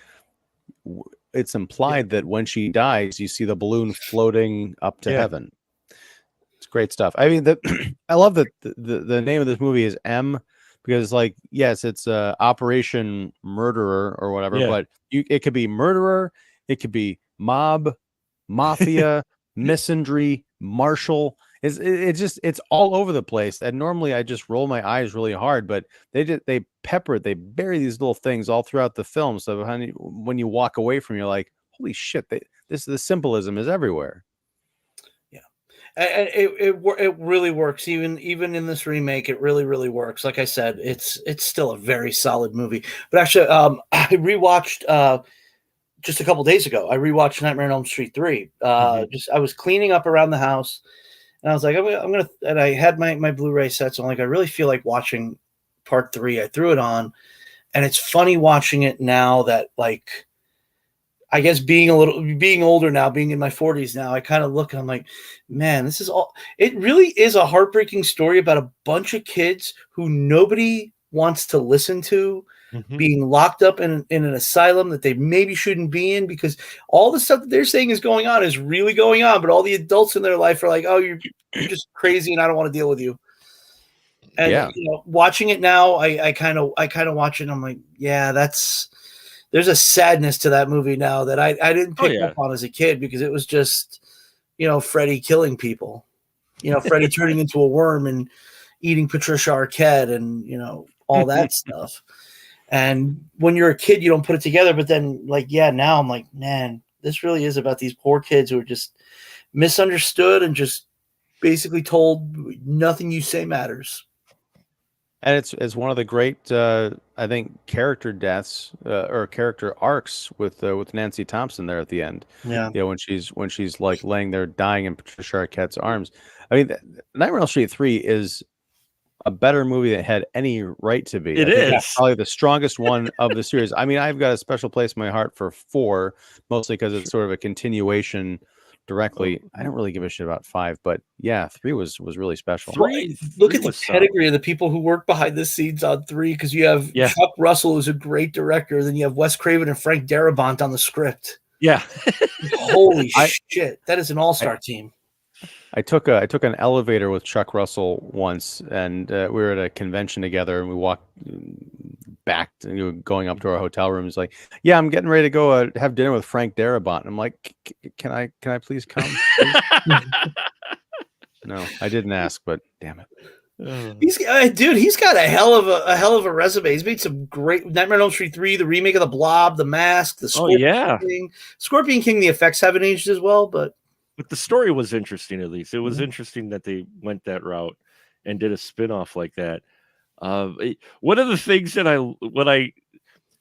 It's implied that when she dies, you see the balloon floating up to Yeah. heaven. It's great stuff. I mean, I love that the name of this movie is M because, like, yes, it's Operation Murderer or whatever, Yeah. but it could be murderer, it could be mob, mafia, misandry, marshal. It's all over the place. And normally I just roll my eyes really hard, but they bury these little things all throughout the film. So when you walk away from, you're like, holy shit, the symbolism is everywhere. And it really works. Even in this remake, it really works. Like I said, it's still a very solid movie. But actually, I rewatched just a couple days ago. I rewatched Nightmare on Elm Street 3. Just I was cleaning up around the house, and I was like, I'm gonna. And I had my Blu-ray set, so I'm like, I really feel like watching part 3. I threw it on, and it's funny watching it now that, like, I guess being older now, being in my 40s now, I kind of look and I'm like, man, this is all. It really is a heartbreaking story about a bunch of kids who nobody wants to listen to, Mhm. being locked up in an asylum that they maybe shouldn't be in because all the stuff that they're saying is going on is really going on, but all the adults in their life are like, oh, you're just crazy and I don't want to deal with you. And Yeah. watching it now, I kind of watch it and I'm like, yeah, there's a sadness to that movie now that I didn't Oh, pick yeah. up on as a kid because it was just, Freddy killing people, Freddy turning into a worm and eating Patricia Arquette and, all that stuff. And when you're a kid, you don't put it together. But then, like, yeah, now I'm like, man, this really is about these poor kids who are just misunderstood and just basically told nothing you say matters. And it's one of the great, I think, character deaths or character arcs with Nancy Thompson there at the end. Yeah. When she's like laying there dying in Patricia Arquette's arms. I mean, Nightmare on Elm Street 3 is a better movie that had any right to be. It I think is. it's probably the strongest one of the series. I mean, I've got a special place in my heart for 4, mostly because it's sort of a continuation directly. I don't really give a shit about 5, but yeah, 3 was really special. Look at the was pedigree of the people who work behind the scenes on 3 because you have Chuck Russell, who's a great director. Then you have Wes Craven and Frank Darabont on the script. Yeah. Holy shit. That is an all-star team. I took an elevator with Chuck Russell once, and we were at a convention together, and we walked back, going up to our hotel room. He's like, "Yeah, I'm getting ready to go have dinner with Frank Darabont." I'm like, "Can I please come?" Please? No, I didn't ask, but damn it. He's got a hell of a resume. He's made some great Nightmare on Elm Street 3, the remake of The Blob, The Mask, the Scorpion King. Scorpion King, the effects haven't aged as well, but the story was interesting. At least it was interesting that they went that route and did a spin-off like that. One of the things that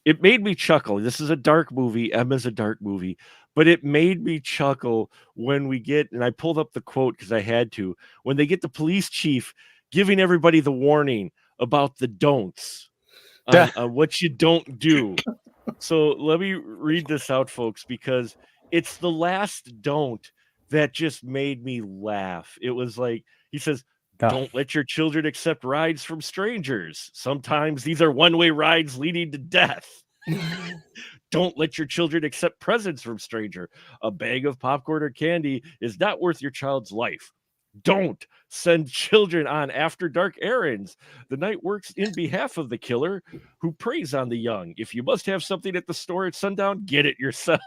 it made me chuckle. This is a dark movie. M is a dark movie, but it made me chuckle when we get, and I pulled up the quote because I had to, when they get the police chief giving everybody the warning about the don'ts on what you don't do. So let me read this out, folks, because it's the last don't that just made me laugh. It was like, he says, don't let your children accept rides from strangers. Sometimes these are one-way rides leading to death. Don't let your children accept presents from stranger. A bag of popcorn or candy is not worth your child's life. Don't send children on after dark errands. The night works in behalf of the killer who preys on the young. If you must have something at the store at sundown, get it yourself.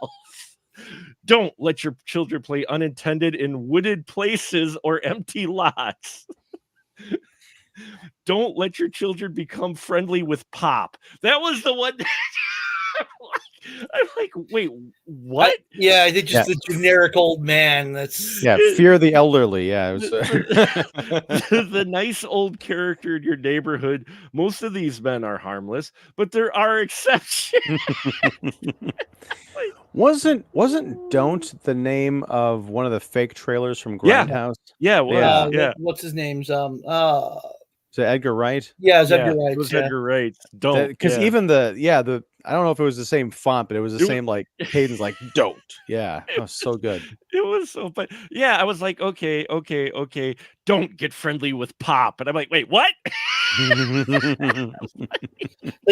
Don't let your children play unintended in wooded places or empty lots. Don't let your children become friendly with pop. That was the one. I'm like, wait, what? I think just the generic old man. That's fear the elderly. Yeah, it was, the nice old character in your neighborhood. Most of these men are harmless, but there are exceptions. wasn't Don't the name of one of the fake trailers from Yeah. Grindhouse? Yeah, well, what's his name's Is it Edgar Wright? yeah, it's Edgar Wright. It was Edgar Wright. Don't, because even the I don't know if it was the same font, but it was the same like cadence, like don't. Yeah, that was so good. It was so fun. Yeah, I was like, okay. Don't get friendly with pop, and I'm like, wait, what? The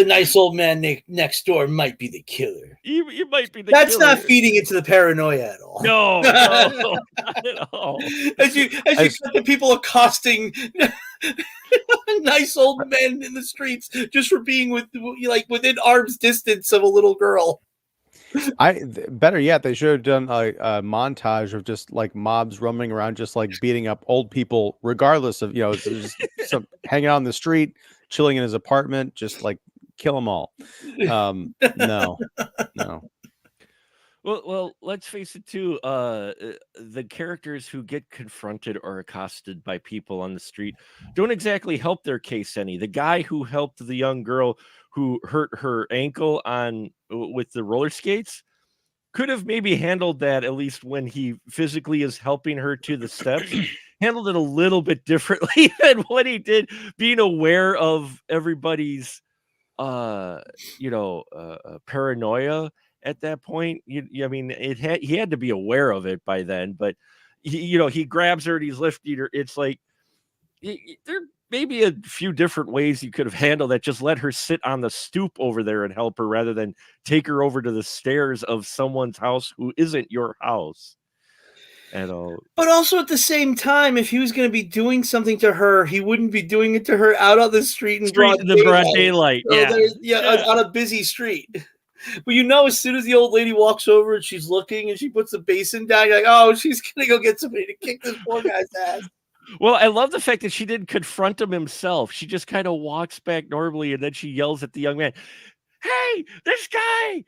nice old man next door might be the killer. You might be the That's killer. not feeding into the paranoia at all. No, not at all. As you cut the people accosting nice old men in the streets just for being within arm's distance of a little girl. Better yet, they should have done a montage of just like mobs roaming around, just like beating up old people, regardless of just some hanging out on the street, chilling in his apartment, just like kill them all. No. Well, let's face it too. The characters who get confronted or accosted by people on the street don't exactly help their case any. The guy who helped the young girl who hurt her ankle with the roller skates could have maybe handled that, at least when he physically is helping her to the steps, handled it a little bit differently than what he did, being aware of everybody's paranoia at that point. I mean, he had to be aware of it by then, but he grabs her and he's lifting her. It's like there may be a few different ways you could have handled that. Just let her sit on the stoop over there and help her, rather than take her over to the stairs of someone's house who isn't your house. But also at the same time, if he was going to be doing something to her, he wouldn't be doing it to her out on the street in broad daylight. On a busy street. But as soon as the old lady walks over and she's looking and she puts the basin down, you're like, oh, she's going to go get somebody to kick this poor guy's ass. Well, I love the fact that she didn't confront him himself. She just kind of walks back normally, and then she yells at the young man, "Hey, this guy!"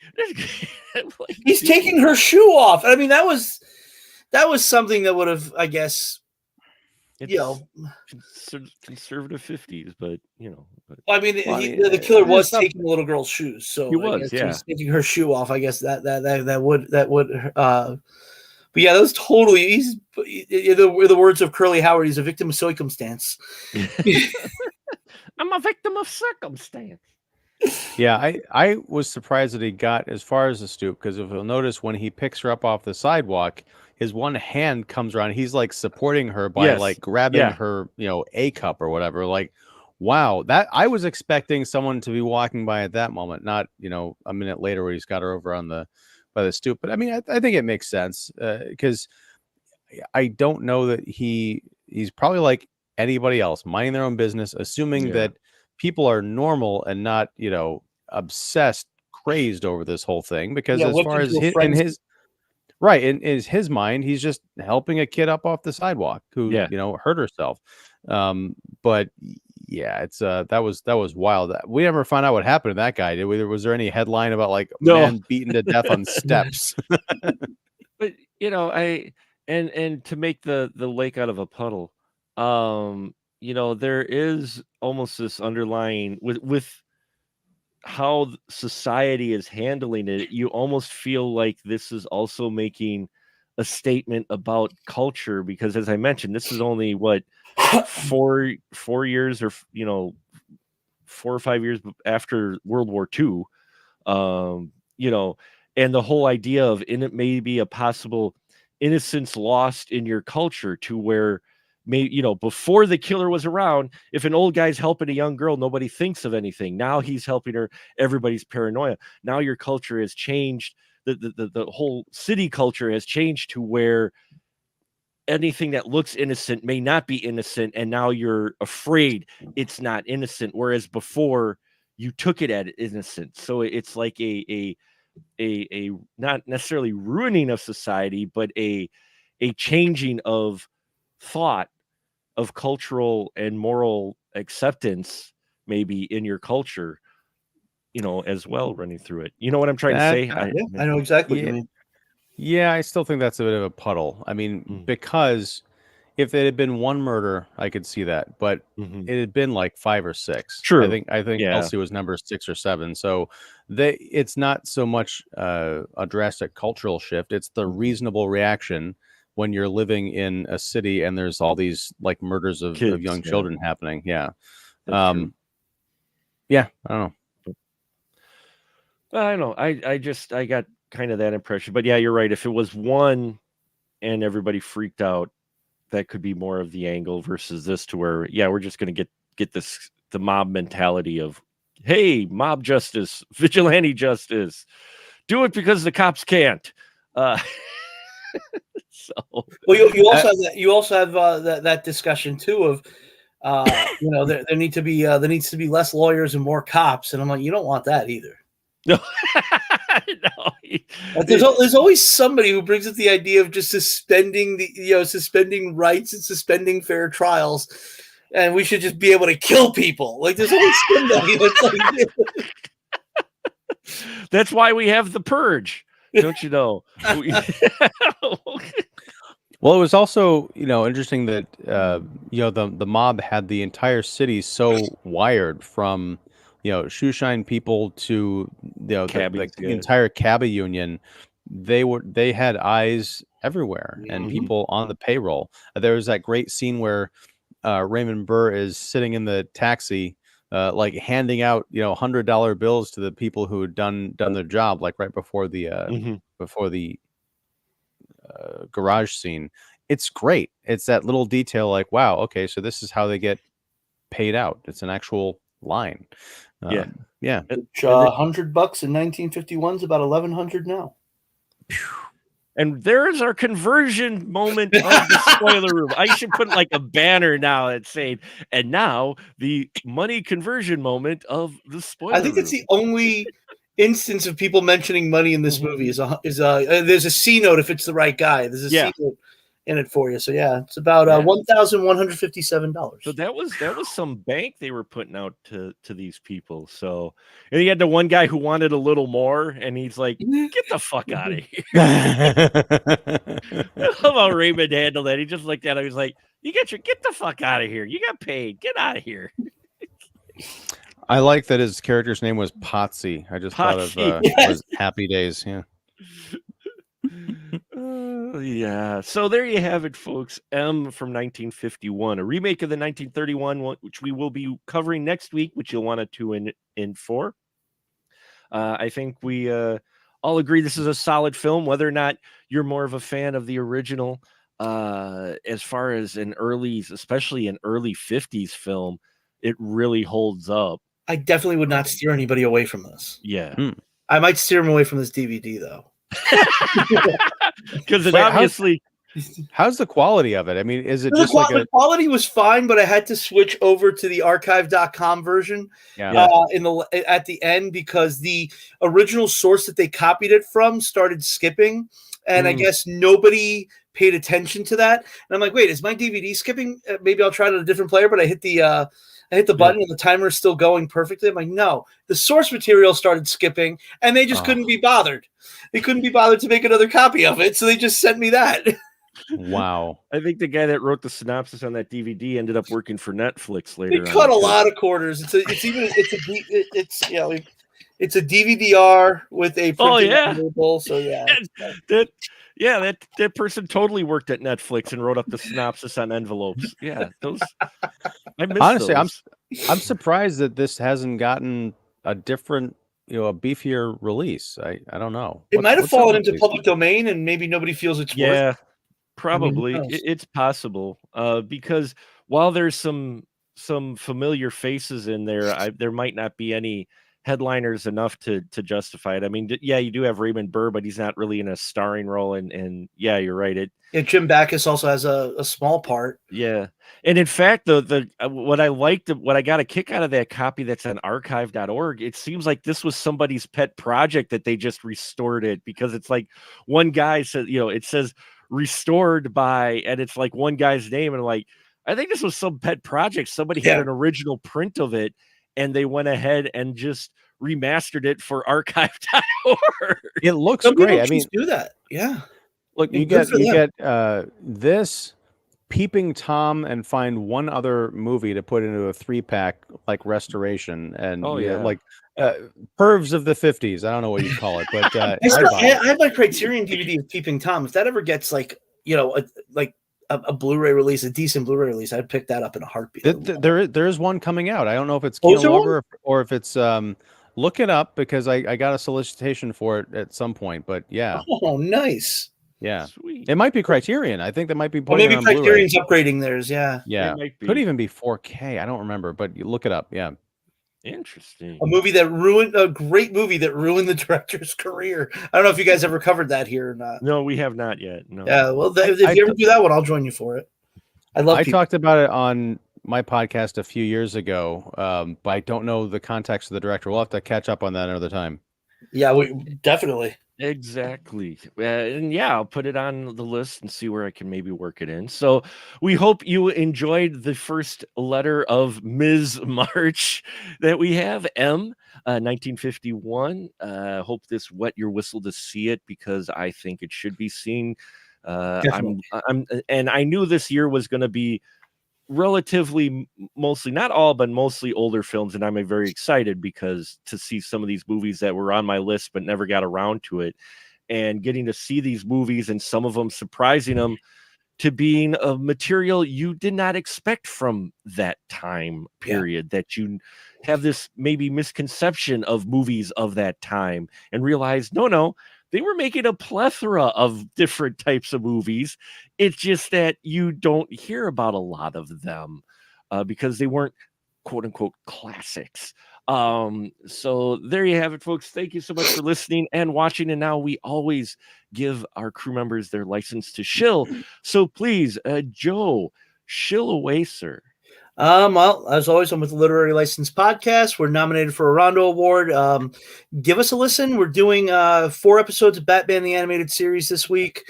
Like, he's taking her shoe off. I mean, that was something that would have, I guess, conservative 50s, but I mean, the killer was taking the little girl's shoes, so he was, he was taking her shoe off. I guess that would. But yeah, that was totally. He's the words of Curly Howard. He's a victim of circumstance. I'm a victim of circumstance. Yeah, I was surprised that he got as far as the stoop, because if you'll notice, when he picks her up off the sidewalk, his one hand comes around. He's like supporting her by like grabbing her, A cup or whatever. Like, wow, that I was expecting someone to be walking by at that moment, not a minute later where he's got her over by the stoop. But I mean, I think it makes sense, because I don't know that he's probably like anybody else, minding their own business, assuming that people are normal and not obsessed, crazed over this whole thing. Because as far as in his mind, he's just helping a kid up off the sidewalk who hurt herself. But yeah, it's that was wild. We never found out what happened to that guy, did we? Was there any headline about like man beaten to death on steps? But and to make the lake out of a puddle, there is almost this underlying with how society is handling it. You almost feel like this is also making a statement about culture, because as I mentioned, this is only what 4 years or 4 or 5 years after World War II. And the whole idea of it may be a possible innocence lost in your culture, to where before the killer was around, if an old guy's helping a young girl, nobody thinks of anything. Now he's helping her, everybody's paranoia. Now your culture has changed. The whole city culture has changed to where anything that looks innocent may not be innocent, and now you're afraid it's not innocent, whereas before you took it as innocent. So it's like a a not necessarily ruining of society, but a changing of thought, of cultural and moral acceptance, maybe in your culture, as well, running through it. You know what I'm trying to That say? Yeah, I know exactly what you yeah, mean. yeah, I still think that's a bit of a puddle. I mean, because if it had been one murder, I could see that, but Mhm. it had been like 5 or 6. True. I think Yeah. Elsie was number 6 or 7. So it's not so much a drastic cultural shift. It's the reasonable reaction when you're living in a city and there's all these like murders of Kids, young yeah. children happening. Yeah. That's true. Yeah, I don't know. I don't know. I got kind of that impression. But yeah, you're right. If it was one and everybody freaked out, that could be more of the angle versus this, to where, yeah, we're just gonna get the mob mentality of, hey, mob justice, vigilante justice, do it because the cops can't. So Well, you also have that. You also have that discussion too of, there needs to be less lawyers and more cops, and I'm like, you don't want that either. no, Like, there's always somebody who brings up the idea of just suspending suspending rights and suspending fair trials, and we should just be able to kill people. Like, there's always somebody that's like, that's why we have the purge, don't you know? Well, it was also, interesting that the mob had the entire city so wired from, shoeshine people to the Cabbies, yeah. entire cabbie union. They had eyes everywhere and Mhm. people on the payroll. There was that great scene where Raymond Burr is sitting in the taxi, like handing out $100 bills to the people who had done their job, like right before the garage scene. It's great. It's that little detail, like, wow, okay, so this is how they get paid out. It's an actual line. Yeah. Yeah. $100 in 1951 is about 1,100 now. And there's our conversion moment of the spoiler room. I should put like a banner now that's saying, and now the money conversion moment of the spoiler I think room. it's the only instance of people mentioning money in this movie is there's a C note if it's the right guy. There's a C note in it for you. So yeah, it's about $1,157. So that was some bank they were putting out to these people. So, and you had the one guy who wanted a little more, and he's like, "Get the fuck out of here!" How about Raymond handled that? He just looked at him. He's like, get the fuck out of here! You got paid. Get out of here." I like that his character's name was Potsy. I just thought of was Happy Days. Yeah. Yeah. So there you have it, folks. M from 1951, a remake of the 1931 one, which we will be covering next week, which you'll want to tune in for. I think we all agree this is a solid film, whether or not you're more of a fan of the original. As far as especially an early 50s film, it really holds up. I definitely would not steer anybody away from this. Yeah. I might steer them away from this DVD though. Because it obviously. How's the quality of it? I mean, is it just the quality was fine, but I had to switch over to the archive.com version at the end because the original source that they copied it from started skipping, and I guess nobody paid attention to that. And I'm like, wait, is my DVD skipping? Maybe I'll try it on a different player, but I hit the button and the timer is still going perfectly. I'm like, no, the source material started skipping and they just couldn't be bothered. They couldn't be bothered to make another copy of it. So they just sent me that. Wow. I think the guy that wrote the synopsis on that DVD ended up working for Netflix later. They cut a lot of quarters. It's a DVD-R with a printed label. So that person totally worked at Netflix and wrote up the synopsis on envelopes. Yeah, those. I miss Honestly, those. I'm surprised that this hasn't gotten a different, a beefier release. I don't know. It might have fallen into public domain, and maybe nobody feels it's worth. Yeah, probably. It's possible because while there's some familiar faces in there, there might not be any headliners enough to justify it. I mean, yeah, you do have Raymond Burr, but he's not really in a starring role. And yeah, you're right. Jim Backus also has a small part. Yeah. And in fact, the what I got a kick out of that copy that's on archive.org, it seems like this was somebody's pet project that they just restored it, because it's like one guy said, it says restored by, and it's like one guy's name, and like, I think this was some pet project. Somebody had an original print of it, and they went ahead and just remastered it for archive.org. It looks Some great. I people mean, just do that. Yeah. Look, you Good for them. get this, Peeping Tom, and find one other movie to put into a 3-pack like restoration, and like Pervs of the 50s. I don't know what you call it, but I have my Criterion DVD of Peeping Tom. If that ever gets like a Blu-ray release, a decent Blu-ray release, I'd pick that up in a heartbeat. There is one coming out. I don't know if it's Kino Lorber or if it's look it up, because I got a solicitation for it at some point. But yeah. Oh, nice. Yeah, sweet. It might be Criterion. I think they might be putting maybe it on Criterion's Blu-ray. upgrading theirs. Yeah, yeah, could even be 4K. I don't remember, but you look it up. Yeah, interesting. A great movie that ruined the director's career. I don't know if you guys ever covered that here or not. No, we have not yet. No. Yeah, well, if you ever do that one, I'll join you for it. I talked about it on my podcast a few years ago, but I don't know the context of the director. We'll have to catch up on that another time. Yeah, we definitely. Exactly. And yeah, I'll put it on the list and see where I can maybe work it in. So we hope you enjoyed the first letter of Ms. March that we have, M, 1951. Hope this wet your whistle to see it, because I think it should be seen. And I knew this year was going to be relatively mostly, not all, but mostly older films, and I'm very excited because to see some of these movies that were on my list but never got around to it, and getting to see these movies and some of them surprising them to being a material you did not expect from that time period, that you have this maybe misconception of movies of that time and realize no, they were making a plethora of different types of movies. It's just that you don't hear about a lot of them because they weren't quote unquote classics. So there you have it, folks. Thank you so much for listening and watching. And now we always give our crew members their license to shill. So please, Joe, shill away, sir. Well, as always, I'm with the Literary License Podcast. We're nominated for a Rondo Award. Give us a listen. We're doing 4 episodes of Batman the Animated Series this week.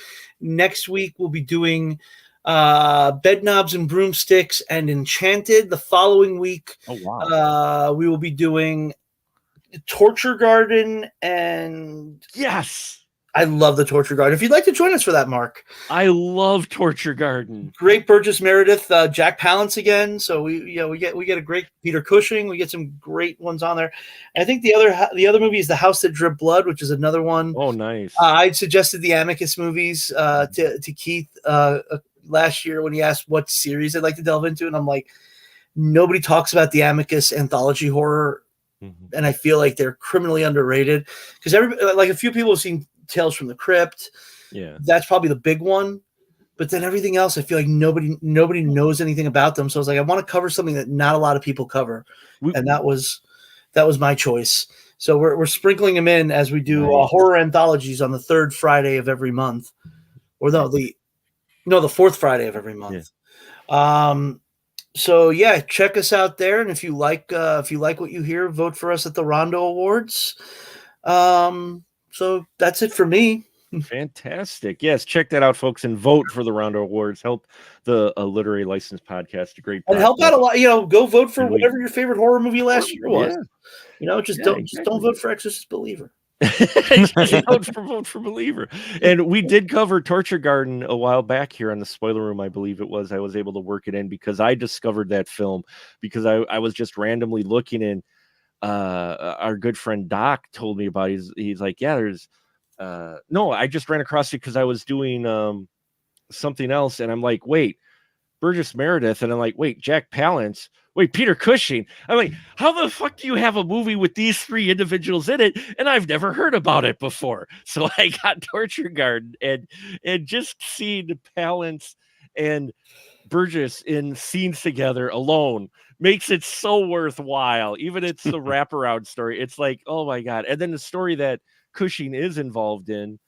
Next week, we'll be doing Bedknobs and Broomsticks and Enchanted. The following week, we will be doing Torture Garden and... Yes! I love the Torture Garden. If you'd like to join us for that, Mark. I love Torture Garden. Great Burgess Meredith, Jack Palance again. So we get a great Peter Cushing. We get some great ones on there. I think the other movie is The House That Dripped Blood, which is another one. Oh, nice. I suggested the Amicus movies to Keith last year when he asked what series I'd like to delve into, and I'm like, nobody talks about the Amicus anthology horror, and I feel like they're criminally underrated because a few people have seen Tales from the Crypt. Yeah, that's probably the big one, but then everything else I feel like nobody knows anything about them. So I was like, I want to cover something that not a lot of people cover, and that was my choice. So we're sprinkling them in as we do horror anthologies on the 3rd Friday of every month, or the 4th Friday of every month. So yeah, check us out there, and if you like what you hear, vote for us at the Rondo Awards. So that's it for me. Fantastic. Yes, check that out, folks, and vote for the Rondo Awards. Help the Literary License Podcast, a great podcast. And help out a lot. Go vote for whatever your favorite horror movie last year was. Yeah. Don't vote for Exorcist Believer. vote for Believer. And we did cover Torture Garden a while back here on the Spoiler Room, I believe it was. I was able to work it in because I discovered that film because I was just randomly looking in. Our good friend Doc told me about it. He's like, yeah, there's I just ran across it because I was doing something else, and I'm like, wait, Burgess Meredith, and I'm like, wait, Jack Palance, wait, Peter Cushing. I'm like, how the fuck do you have a movie with these 3 individuals in it? And I've never heard about it before. So I got Torture Garden, and just seeing Palance and Burgess in scenes together alone makes it so worthwhile. Even it's the wraparound story. It's like, oh my God. And then the story that Cushing is involved in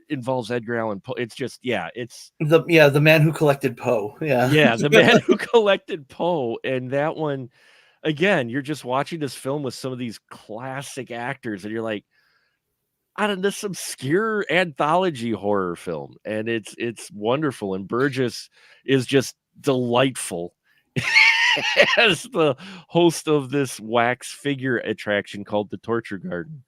involves Edgar Allan Poe. It's just, it's the man who collected Poe. the man who collected Poe. And that one, again, you're just watching this film with some of these classic actors, and you're like, out of this obscure anthology horror film, and it's wonderful. And Burgess is just delightful as the host of this wax figure attraction called the Torture Garden.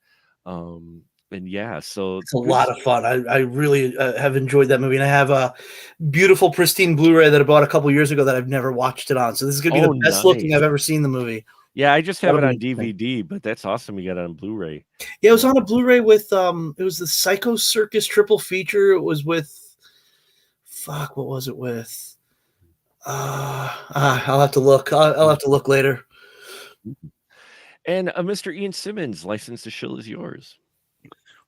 And so it's a lot of fun. I really have enjoyed that movie, and I have a beautiful, pristine Blu-ray that I bought a couple years ago that I've never watched it on. So this is going to be the best looking I've ever seen the movie. Yeah, I just have it on DVD, but that's awesome. You got it on Blu-ray. Yeah, it was on a Blu-ray with it was the Psycho Circus triple feature. It was with what was it with? I'll have to look. I'll have to look later. And Mr. Ian Simmons, License to Shill is yours.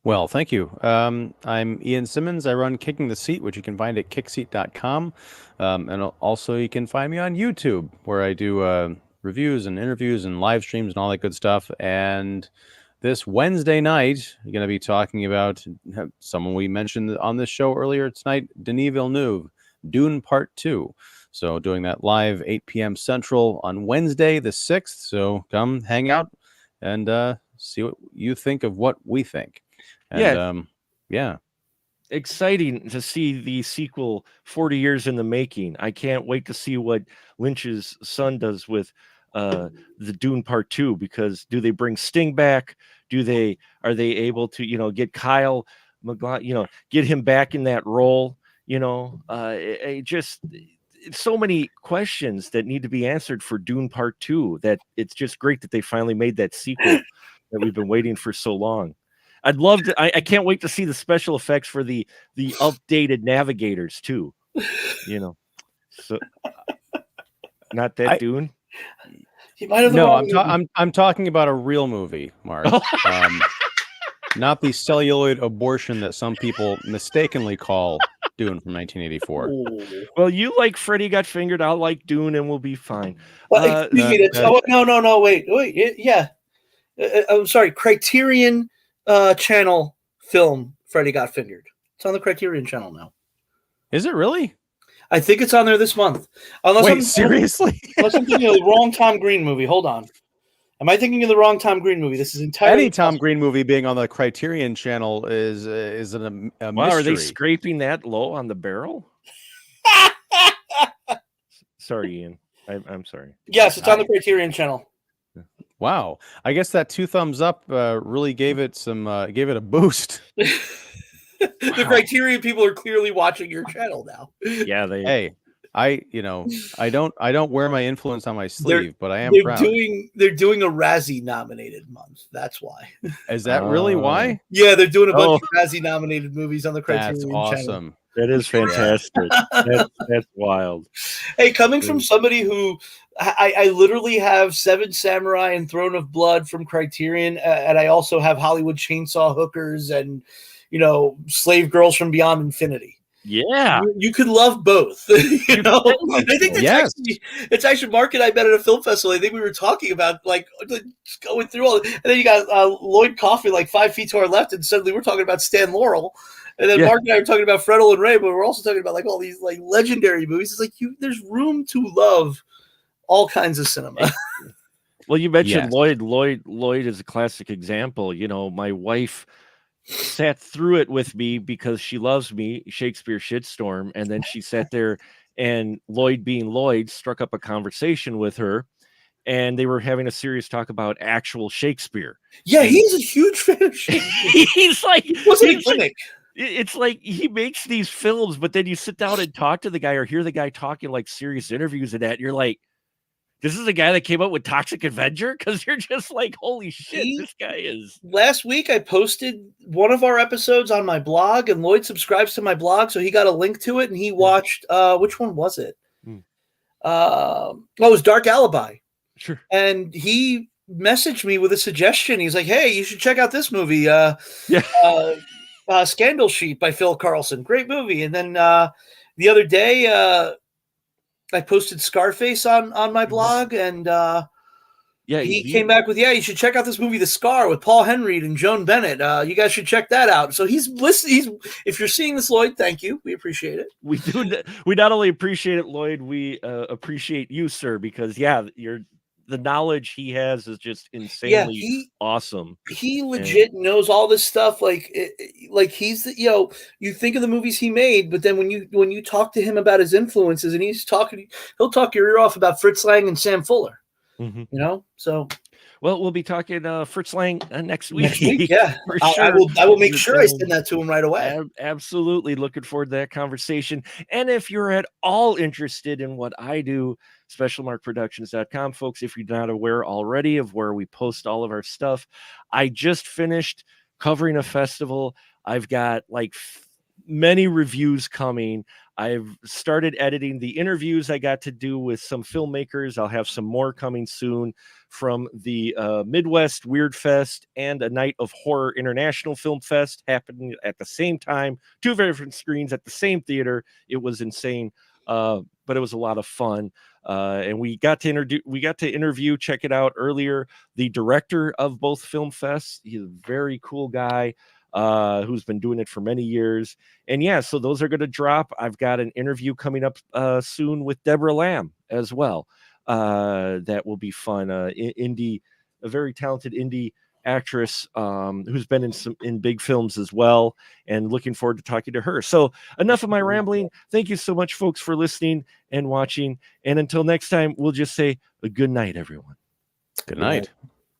Well, thank you. I'm Ian Simmons. I run Kicking the Seat, which you can find at kickseat.com. And also you can find me on YouTube, where I do reviews and interviews and live streams and all that good stuff. And this Wednesday night, you're going to be talking about someone we mentioned on this show earlier tonight, Denis Villeneuve, Dune Part 2. So doing that live 8 p.m. Central on Wednesday the 6th. So come hang out and see what you think of what we think. And, exciting to see the sequel 40 years in the making. I can't wait to see what Lynch's son does with the Dune Part 2, because do they bring Sting back? Are they able to, get Kyle MacLachlan, get him back in that role? So many questions that need to be answered for Dune Part 2, that it's just great that they finally made that sequel that we've been waiting for so long. I'd love to. I can't wait to see the special effects for the updated navigators too. So not that Dune. You might have I'm talking about a real movie, Mark. Not the celluloid abortion that some people mistakenly call Dune from 1984. Well, you like Freddy Got Fingered. I'll like Dune, and we'll be fine. Well, excuse me. No. Wait. Yeah. I'm sorry. Criterion Channel film Freddy Got Fingered. It's on the Criterion Channel now. Is it really? I think it's on there this month. Seriously? Unless I'm thinking of the wrong Tom Green movie. Hold on. Am I thinking of the wrong Tom Green movie? This is entirely any Tom Green movie being on the Criterion Channel is a mystery. Wow, are they scraping that low on the barrel? Sorry, Ian. I'm sorry. Yes, it's on the Criterion Channel. Wow, I guess that 2 thumbs up really gave it a boost. The Criterion people are clearly watching your channel now. Yeah, they. Hey, I don't wear my influence on my sleeve, but I am proud. They're doing a Razzie nominated month. That's why. Is that really why? Yeah, they're doing a bunch of Razzie nominated movies on the Criterion Channel. That's awesome. That is fantastic. That's wild. Hey, coming from somebody who I literally have 7 Samurai and Throne of Blood from Criterion, and I also have Hollywood Chainsaw Hookers and Slave Girls from Beyond Infinity. Yeah, you could love both. I think it's actually Mark and I met at a film festival. I think we were talking about just going through all, and then you got Lloyd Kaufman 5 feet to our left, and suddenly we're talking about Stan Laurel, and then Mark and I were talking about Fredel and Ray, but we're also talking about all these legendary movies. It's there's room to love all kinds of cinema. Well, you mentioned Lloyd. Lloyd is a classic example. My wife sat through it with me because she loves me, Shakespeare shitstorm, and then she sat there, and Lloyd, being Lloyd, struck up a conversation with her, and they were having a serious talk about actual Shakespeare. Yeah, he's a huge fan of Shakespeare. He's like, it's like he makes these films, but then you sit down and talk to the guy or hear the guy talking serious interviews and that, and you're like, this is the guy that came up with Toxic Avenger? Because you're just like, holy shit, this guy is. Last week, I posted one of our episodes on my blog, and Lloyd subscribes to my blog, so he got a link to it, and he watched, which one was it? It was Dark Alibi. Sure. And he messaged me with a suggestion. He's like, hey, you should check out this movie, Scandal Sheet by Phil Carlson. Great movie. And then the other day, I posted Scarface on my blog, and he came back with, you should check out this movie, The Scar, with Paul Henreid and Joan Bennett. You guys should check that out. So he's listening. If you're seeing this, Lloyd, thank you. We appreciate it. We do. We not only appreciate it, Lloyd, we appreciate you, sir, because the knowledge he has is just insanely awesome. He legit knows all this stuff. Like he's the, you think of the movies he made, but then when you talk to him about his influences, and he'll talk your ear off about Fritz Lang and Sam Fuller. Mm-hmm. So. Well, we'll be talking Fritz Lang next week. Next week, yeah. For sure. I will make sure I send that to him right away. Absolutely. Looking forward to that conversation. And if you're at all interested in what I do, specialmarkproductions.com, folks, if you're not aware already of where we post all of our stuff, I just finished covering a festival. I've got many reviews coming. I've started editing the interviews I got to do with some filmmakers. I'll have some more coming soon from the Midwest Weird Fest and a Night of Horror International Film Fest happening at the same time, 2 very different screens at the same theater. It was insane, but it was a lot of fun. And we got to interview, check it out earlier, the director of both film fests. He's a very cool guy. Who's been doing it for many years. And so those are going to drop. I've got an interview coming up soon with Deborah Lamb as well. That will be fun. A very talented indie actress who's been in big films as well, and looking forward to talking to her. So enough of my rambling. Thank you so much, folks, for listening and watching. And until next time, we'll just say a good night, everyone. Good night.